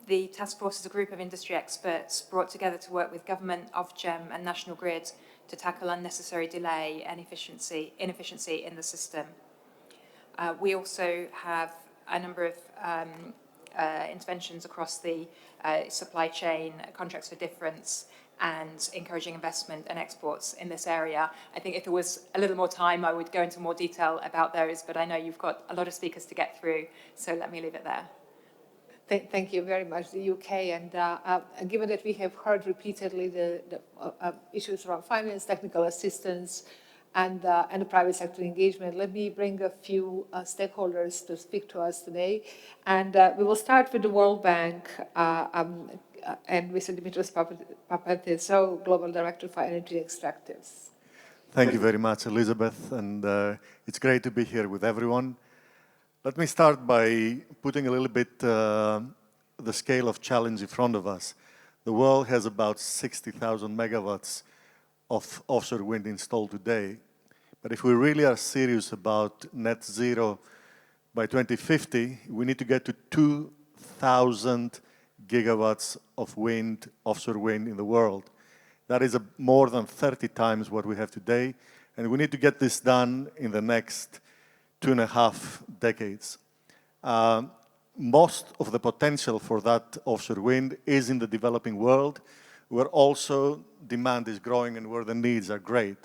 The task force is a group of industry experts brought together to work with government, Ofgem and National Grid to tackle unnecessary delay and inefficiency in the system. We also have a number of interventions across the supply chain, contracts for difference, and encouraging investment and exports in this area. I think if there was a little more time, I would go into more detail about those, but I know you've got a lot of speakers to get through, so let me leave it there. Thank you very much, the UK. And given that we have heard repeatedly the issues around finance, technical assistance, and the private sector engagement, let me bring a few stakeholders to speak to us today. And we will start with the World Bank and Mr. Dimitris Papatheou, Global Director for Energy Extractives. Thank you very much, Elizabeth, and it's great to be here with everyone. Let me start by putting a little bit the scale of challenge in front of us. The world has about 60,000 megawatts of offshore wind installed today. But if we really are serious about net zero by 2050, we need to get to 2,000 gigawatts of wind, offshore wind in the world. That is more than 30 times what we have today, and we need to get this done in the next 2.5 decades. Most of the potential for that offshore wind is in the developing world, where also demand is growing and where the needs are great.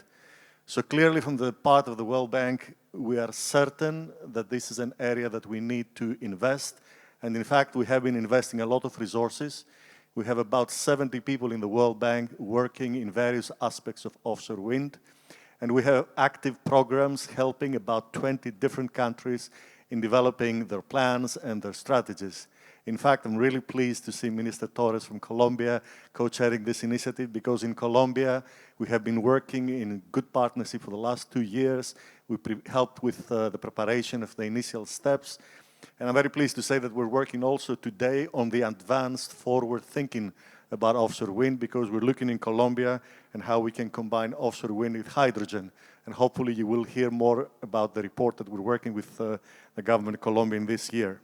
So clearly from the part of the World Bank, we are certain that this is an area that we need to invest. And in fact, we have been investing a lot of resources. We have about 70 people in the World Bank working in various aspects of offshore wind. And we have active programs helping about 20 different countries in developing their plans and their strategies. In fact, I'm really pleased to see Minister Torres from Colombia co-chairing this initiative, because in Colombia, we have been working in good partnership for the last 2 years. We helped with the preparation of the initial steps. And I'm very pleased to say that we're working also today on the advanced forward thinking about offshore wind, because we're looking in Colombia and how we can combine offshore wind with hydrogen. And hopefully you will hear more about the report that we're working with the government of Colombia in this year.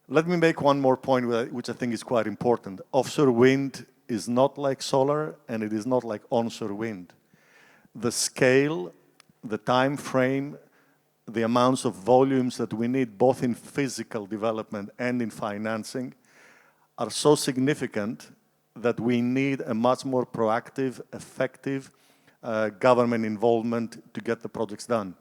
Let me make one more point, which I think is quite important. Offshore wind is not like solar, and it is not like onshore wind. The scale, the time frame, the amounts of volumes that we need, both in physical development and in financing, are so significant that we need a much more proactive, effective government involvement to get the projects done.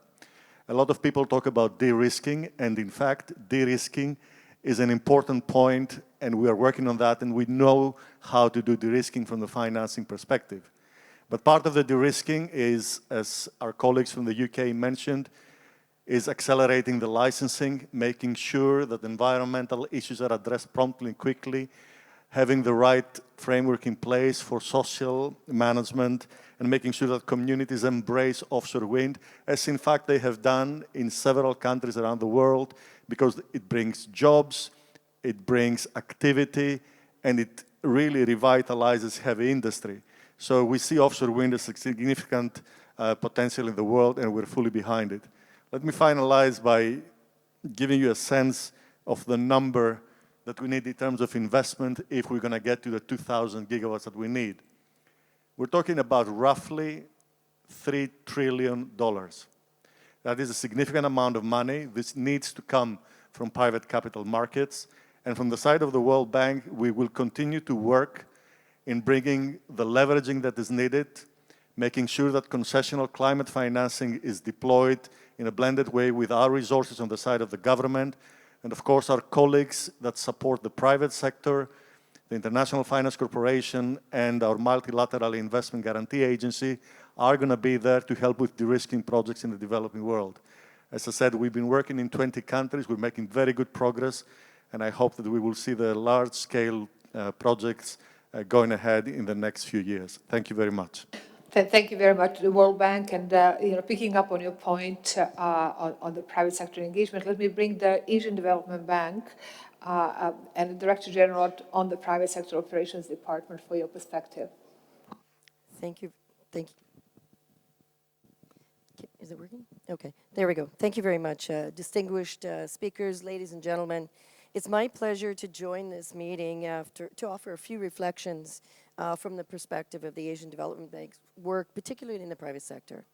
A lot of people talk about de-risking, and in fact, de-risking is an important point, and we are working on that, and we know how to do de-risking from the financing perspective. But part of the de-risking is, as our colleagues from the UK mentioned, is accelerating the licensing, making sure that environmental issues are addressed promptly and quickly, having the right framework in place for social management, and making sure that communities embrace offshore wind, as in fact they have done in several countries around the world, because it brings jobs, it brings activity, and it really revitalizes heavy industry. So we see offshore wind as a significant potential in the world, and we're fully behind it. Let me finalize by giving you a sense of the number that we need in terms of investment if we're going to get to the 2,000 gigawatts that we need. We're talking about roughly $3 trillion. That is a significant amount of money. This needs to come from private capital markets. And from the side of the World Bank, we will continue to work in bringing the leveraging that is needed, making sure that concessional climate financing is deployed in a blended way with our resources on the side of the government, and of course our colleagues that support the private sector, the International Finance Corporation, and our multilateral investment guarantee agency are going to be there to help with de-risking projects in the developing world. As I said, we've been working in 20 countries. We're making very good progress, and I hope that we will see the large-scale projects going ahead in the next few years. Thank you very much. Thank you very much to the World Bank. And picking up on your point on the private sector engagement, let me bring the Asian Development Bank and the Director General on the Private Sector Operations Department for your perspective. Thank you. Thank you. Is it working? Okay, there we go. Thank you very much. Distinguished speakers, ladies and gentlemen, it's my pleasure to join this meeting to offer a few reflections from the perspective of the Asian Development Bank's work, particularly in the private sector.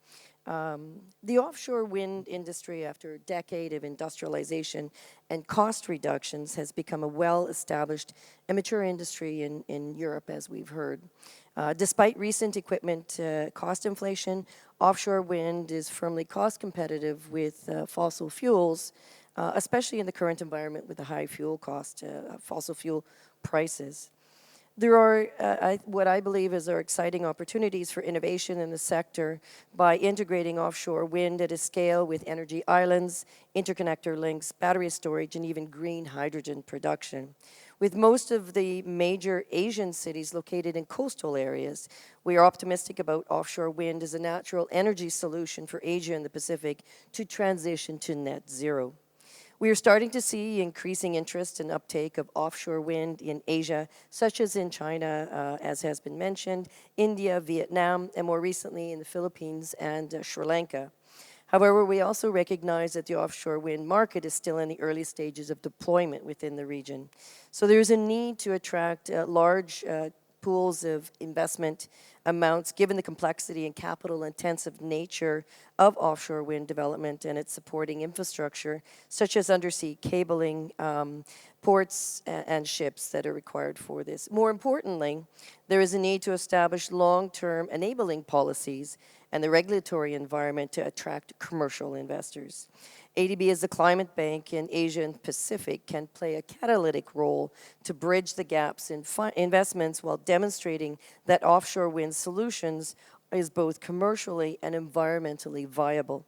The offshore wind industry, after a decade of industrialization and cost reductions, has become a well-established and mature industry in Europe, as we've heard. Despite recent equipment cost inflation, offshore wind is firmly cost competitive with fossil fuels, especially in the current environment with the high fuel cost, fossil fuel prices. There are what I believe are exciting opportunities for innovation in the sector by integrating offshore wind at a scale with energy islands, interconnector links, battery storage, and even green hydrogen production. With most of the major Asian cities located in coastal areas, we are optimistic about offshore wind as a natural energy solution for Asia and the Pacific to transition to net zero. We are starting to see increasing interest and uptake of offshore wind in Asia, such as in China, as has been mentioned, India, Vietnam, and more recently in the Philippines and Sri Lanka. However, we also recognize that the offshore wind market is still in the early stages of deployment within the region. So there is a need to attract large pools of investment amounts, given the complexity and capital-intensive nature of offshore wind development and its supporting infrastructure, such as undersea cabling, ports, and ships that are required for this. More importantly, there is a need to establish long-term enabling policies and the regulatory environment to attract commercial investors. ADB as the climate bank in Asia and Pacific can play a catalytic role to bridge the gaps in investments while demonstrating that offshore wind solutions is both commercially and environmentally viable.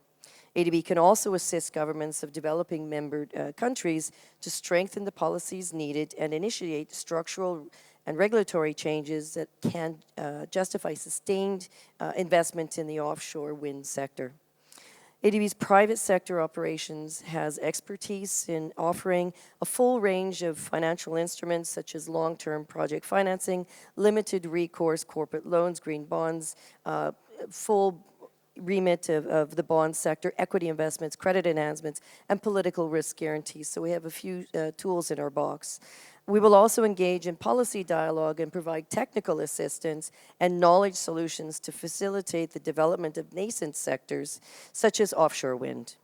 ADB can also assist governments of developing member countries to strengthen the policies needed and initiate structural and regulatory changes that can justify sustained investment in the offshore wind sector. ADB's private sector operations has expertise in offering a full range of financial instruments such as long-term project financing, limited recourse corporate loans, green bonds, full remit of the bond sector, equity investments, credit enhancements, and political risk guarantees. So we have a few tools in our box. We will also engage in policy dialogue and provide technical assistance and knowledge solutions to facilitate the development of nascent sectors, such as offshore wind.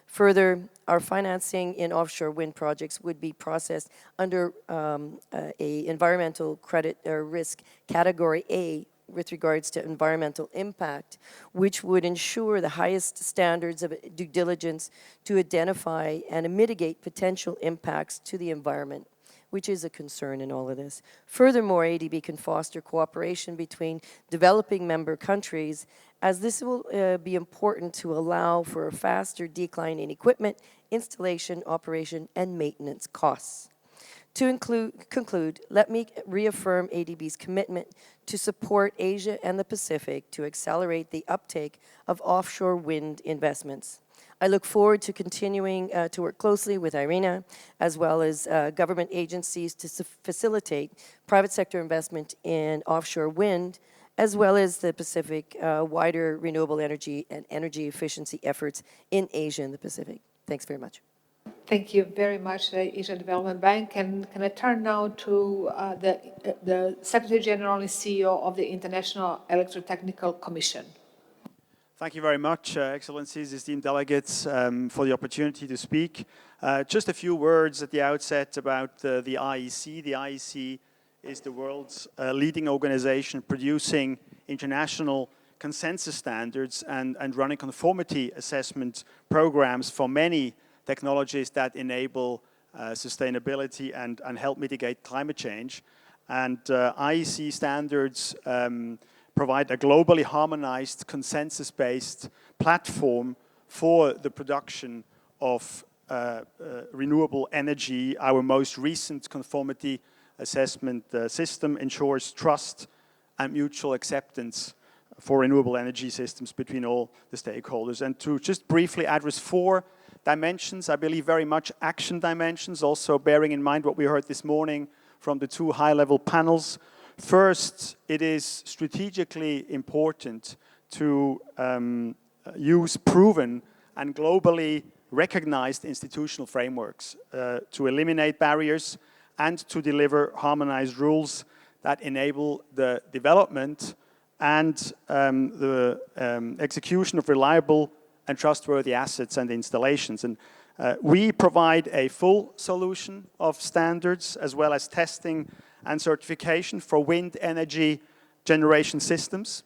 Further, our financing in offshore wind projects would be processed under a environmental credit or risk category A with regards to environmental impact, which would ensure the highest standards of due diligence to identify and mitigate potential impacts to the environment, which is a concern in all of this. Furthermore, ADB can foster cooperation between developing member countries, as this will be important to allow for a faster decline in equipment, installation, operation, and maintenance costs. To conclude, let me reaffirm ADB's commitment to support Asia and the Pacific to accelerate the uptake of offshore wind investments. I look forward to continuing to work closely with IRENA as well as government agencies to facilitate private sector investment in offshore wind, as well as the Pacific wider renewable energy and energy efficiency efforts in Asia and the Pacific. Thanks very much. Thank you very much, the Asian Development Bank. And can I turn now to the Secretary General and CEO of the International Electrotechnical Commission? Thank you very much, Excellencies, esteemed delegates, for the opportunity to speak. Just a few words at the outset about the IEC. The IEC is the world's leading organization producing international consensus standards and running conformity assessment programs for many technologies that enable sustainability and help mitigate climate change. And IEC standards provide a globally harmonized, consensus-based platform for the production of renewable energy. Our most recent conformity assessment system ensures trust and mutual acceptance for renewable energy systems between all the stakeholders. And to just briefly address 4 dimensions, I believe very much action dimensions, also bearing in mind what we heard this morning from the 2 high-level panels. First, it is strategically important to use proven and globally recognized institutional frameworks to eliminate barriers and to deliver harmonized rules that enable the development and the execution of reliable and trustworthy assets and installations. And we provide a full solution of standards as well as testing and certification for wind energy generation systems,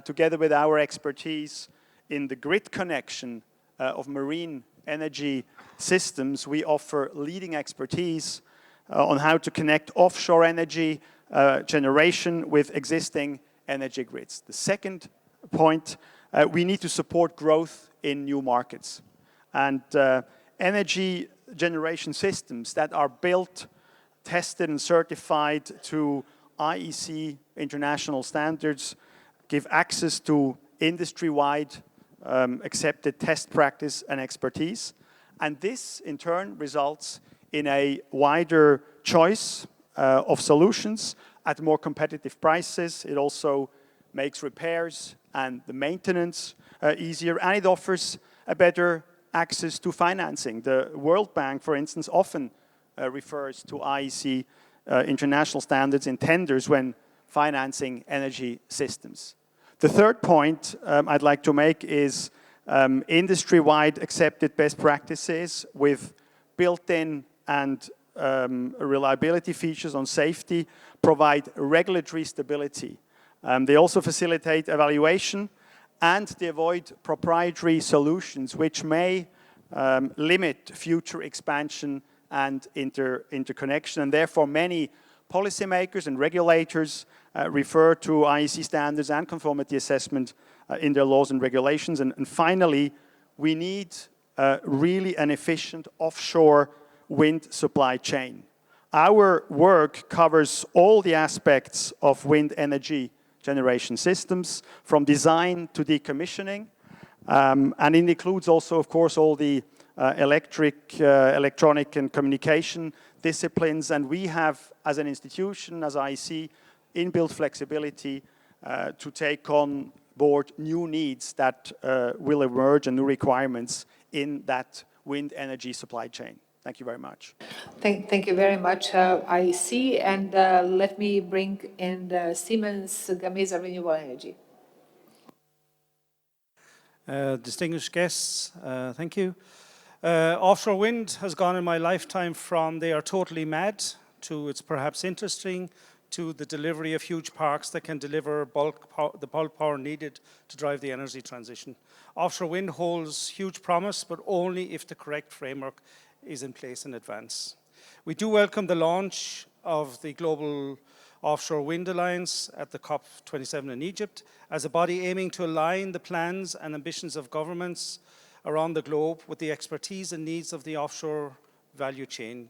together with our expertise in the grid connection of marine energy systems. We offer leading expertise on how to connect offshore energy generation with existing energy grids. The second point, we need to support growth in new markets. And energy generation systems that are built, tested and certified to IEC international standards give access to industry-wide accepted test practice and expertise. And this, in turn, results in a wider choice of solutions at more competitive prices. It also makes repairs and the maintenance easier, and it offers a better access to financing. The World Bank, for instance, often refers to IEC international standards in tenders when financing energy systems. The third point I'd like to make is industry-wide accepted best practices with built-in and reliability features on safety provide regulatory stability. They also facilitate evaluation, and they avoid proprietary solutions which may limit future expansion and interconnection. And therefore, many policymakers and regulators refer to IEC standards and conformity assessment in their laws and regulations. And finally, we need really an efficient offshore wind supply chain. Our work covers all the aspects of wind energy generation systems, from design to decommissioning, and it includes also, of course, all the electronic and communication disciplines, and we have, as an institution, as IEC, inbuilt flexibility to take on board new needs that will emerge and new requirements in that wind energy supply chain. Thank you very much. Thank you very much, IEC, and let me bring in Siemens Gamesa Renewable Energy. Distinguished guests, thank you. Offshore wind has gone in my lifetime from they are totally mad to it's perhaps interesting to the delivery of huge parks that can deliver the bulk power needed to drive the energy transition. Offshore wind holds huge promise, but only if the correct framework is in place in advance. We do welcome the launch of the Global Offshore Wind Alliance at the COP27 in Egypt as a body aiming to align the plans and ambitions of governments around the globe with the expertise and needs of the offshore value chain.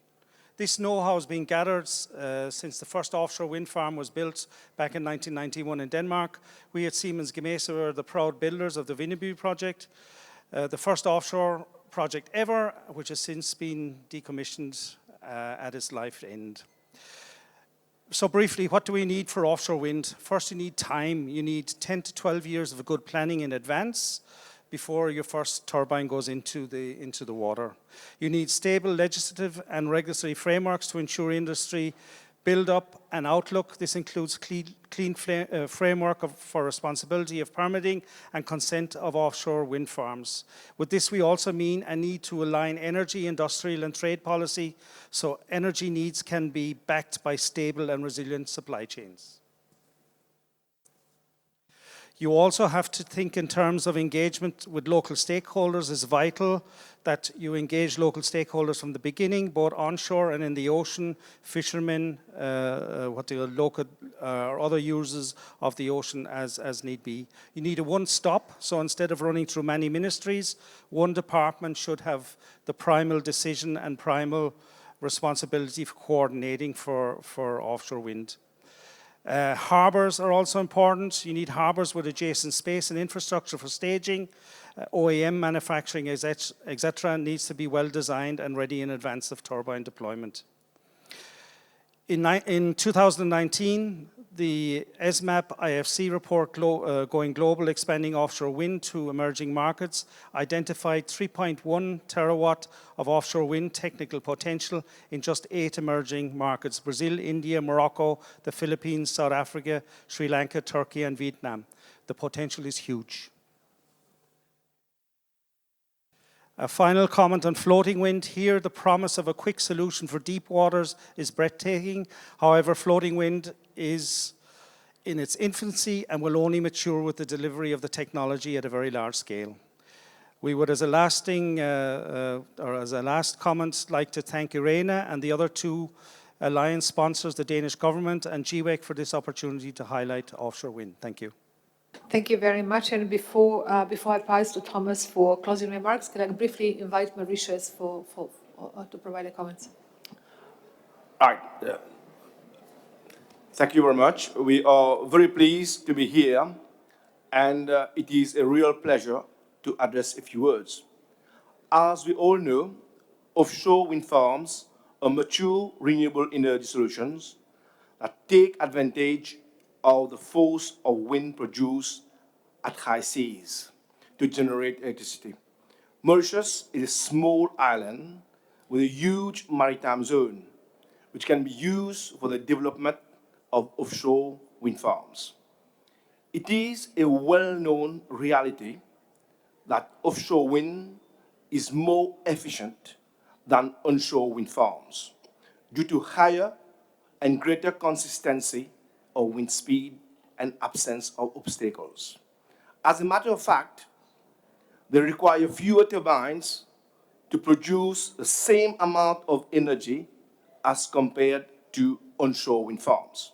This know-how has been gathered since the first offshore wind farm was built back in 1991 in Denmark. We at Siemens Gamesa were the proud builders of the Vindeby project, the first offshore project ever, which has since been decommissioned at its life end. So briefly, what do we need for offshore wind? First, you need time. You need 10 to 12 years of good planning in advance before your first turbine goes into the water. You need stable legislative and regulatory frameworks to ensure industry build up an outlook. This includes clean framework for responsibility of permitting and consent of offshore wind farms. With this, we also mean a need to align energy, industrial and trade policy so energy needs can be backed by stable and resilient supply chains. You also have to think in terms of engagement with local stakeholders. It's vital that you engage local stakeholders from the beginning, both onshore and in the ocean, fishermen, local or other users of the ocean as need be. You need a one-stop, so instead of running through many ministries, one department should have the primal decision and primal responsibility for coordinating for offshore wind. Harbours are also important. You need harbours with adjacent space and infrastructure for staging. OEM manufacturing, etc. needs to be well designed and ready in advance of turbine deployment. In 2019, the ESMAP IFC report, Going Global, Expanding Offshore Wind to Emerging Markets, identified 3.1 terawatt of offshore wind technical potential in just 8 emerging markets: Brazil, India, Morocco, the Philippines, South Africa, Sri Lanka, Turkey, and Vietnam. The potential is huge. A final comment on floating wind. Here, the promise of a quick solution for deep waters is breathtaking. However, floating wind is in its infancy and will only mature with the delivery of the technology at a very large scale. We would, as a last comment, like to thank IRENA and the other 2 alliance sponsors, the Danish government and GOWA, for this opportunity to highlight offshore wind. Thank you. Thank you very much. And before I pass to Thomas for closing remarks, can I briefly invite Mauritius to provide a comment? All right. Thank you very much. We are very pleased to be here, and it is a real pleasure to address a few words. As we all know, offshore wind farms are mature renewable energy solutions that take advantage of the force of wind produced at high seas to generate electricity. Mauritius is a small island with a huge maritime zone, which can be used for the development of offshore wind farms. It is a well-known reality that offshore wind is more efficient than onshore wind farms due to higher and greater consistency of wind speed and absence of obstacles. As a matter of fact, they require fewer turbines to produce the same amount of energy as compared to onshore wind farms.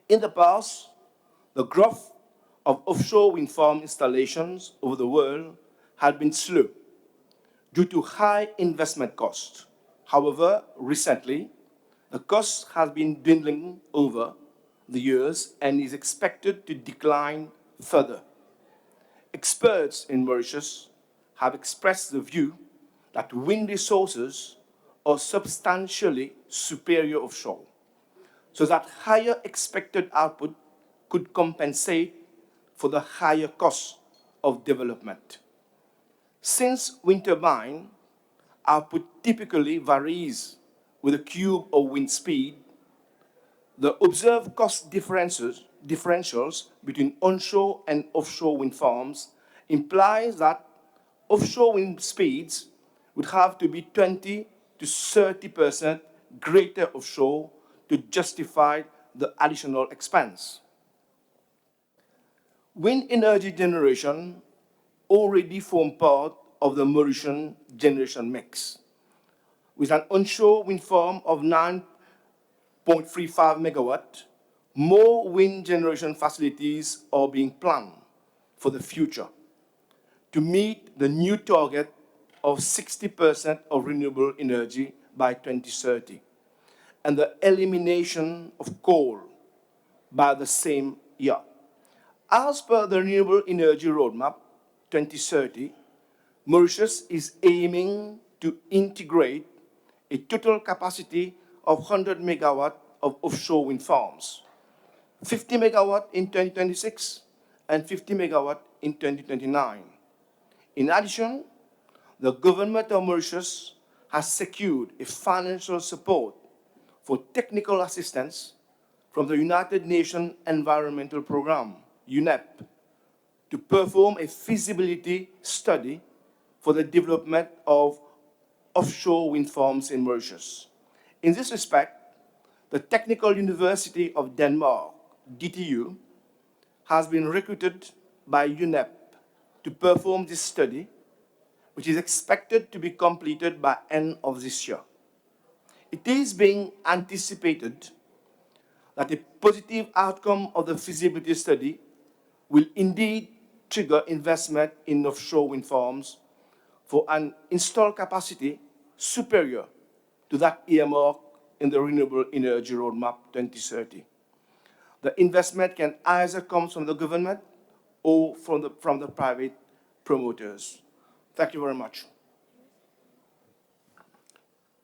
In the past, the growth of offshore wind farm installations over the world had been slow due to high investment costs. However, recently, the cost has been dwindling over the years and is expected to decline further. Experts in Mauritius have expressed the view that wind resources are substantially superior offshore, so that higher expected output could compensate for the higher cost of development. Since wind turbine output typically varies with the cube of wind speed, the observed cost differentials between onshore and offshore wind farms implies that offshore wind speeds would have to be 20 to 30% greater offshore to justify the additional expense. Wind energy generation already form part of the Mauritian generation mix, with an onshore wind farm of 9.35 megawatt. More wind generation facilities are being planned for the future to meet the new target of 60% of renewable energy by 2030 and the elimination of coal by the same year. As per the Renewable Energy Roadmap 2030, Mauritius is aiming to integrate a total capacity of 100 megawatt of offshore wind farms, 50 megawatt in 2026 and 50 megawatt in 2029. In addition, the government of Mauritius has secured a financial support for technical assistance from the United Nations Environmental Programme, UNEP, to perform a feasibility study for the development of offshore wind farms in Mauritius. In this respect, the Technical University of Denmark, DTU, has been recruited by UNEP to perform this study, which is expected to be completed by end of this year. It is being anticipated that a positive outcome of the feasibility study will indeed trigger investment in offshore wind farms for an installed capacity superior to that earmarked in the Renewable Energy Roadmap 2030. The investment can either come from the government or from the private promoters. Thank you very much.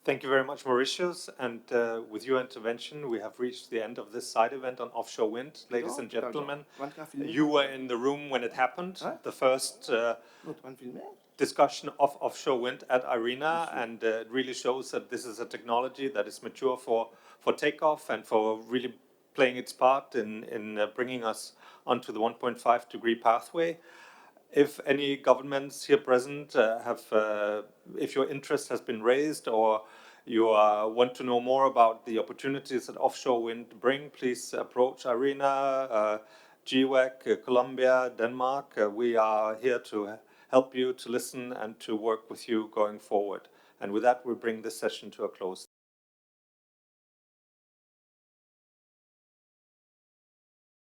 Thank you very much, Mauritius. And with your intervention, we have reached the end of this side event on offshore wind. Ladies and gentlemen, you were in the room when it happened, the first discussion of offshore wind at IRENA, and it really shows that this is a technology that is mature for takeoff and for really playing its part in bringing us onto the 1.5 degree pathway. If any governments here present if your interest has been raised or you want to know more about the opportunities that offshore wind bring, please approach IRENA, GWEC, Colombia, Denmark. We are here to help you, to listen and to work with you going forward. And with that, we bring this session to a close.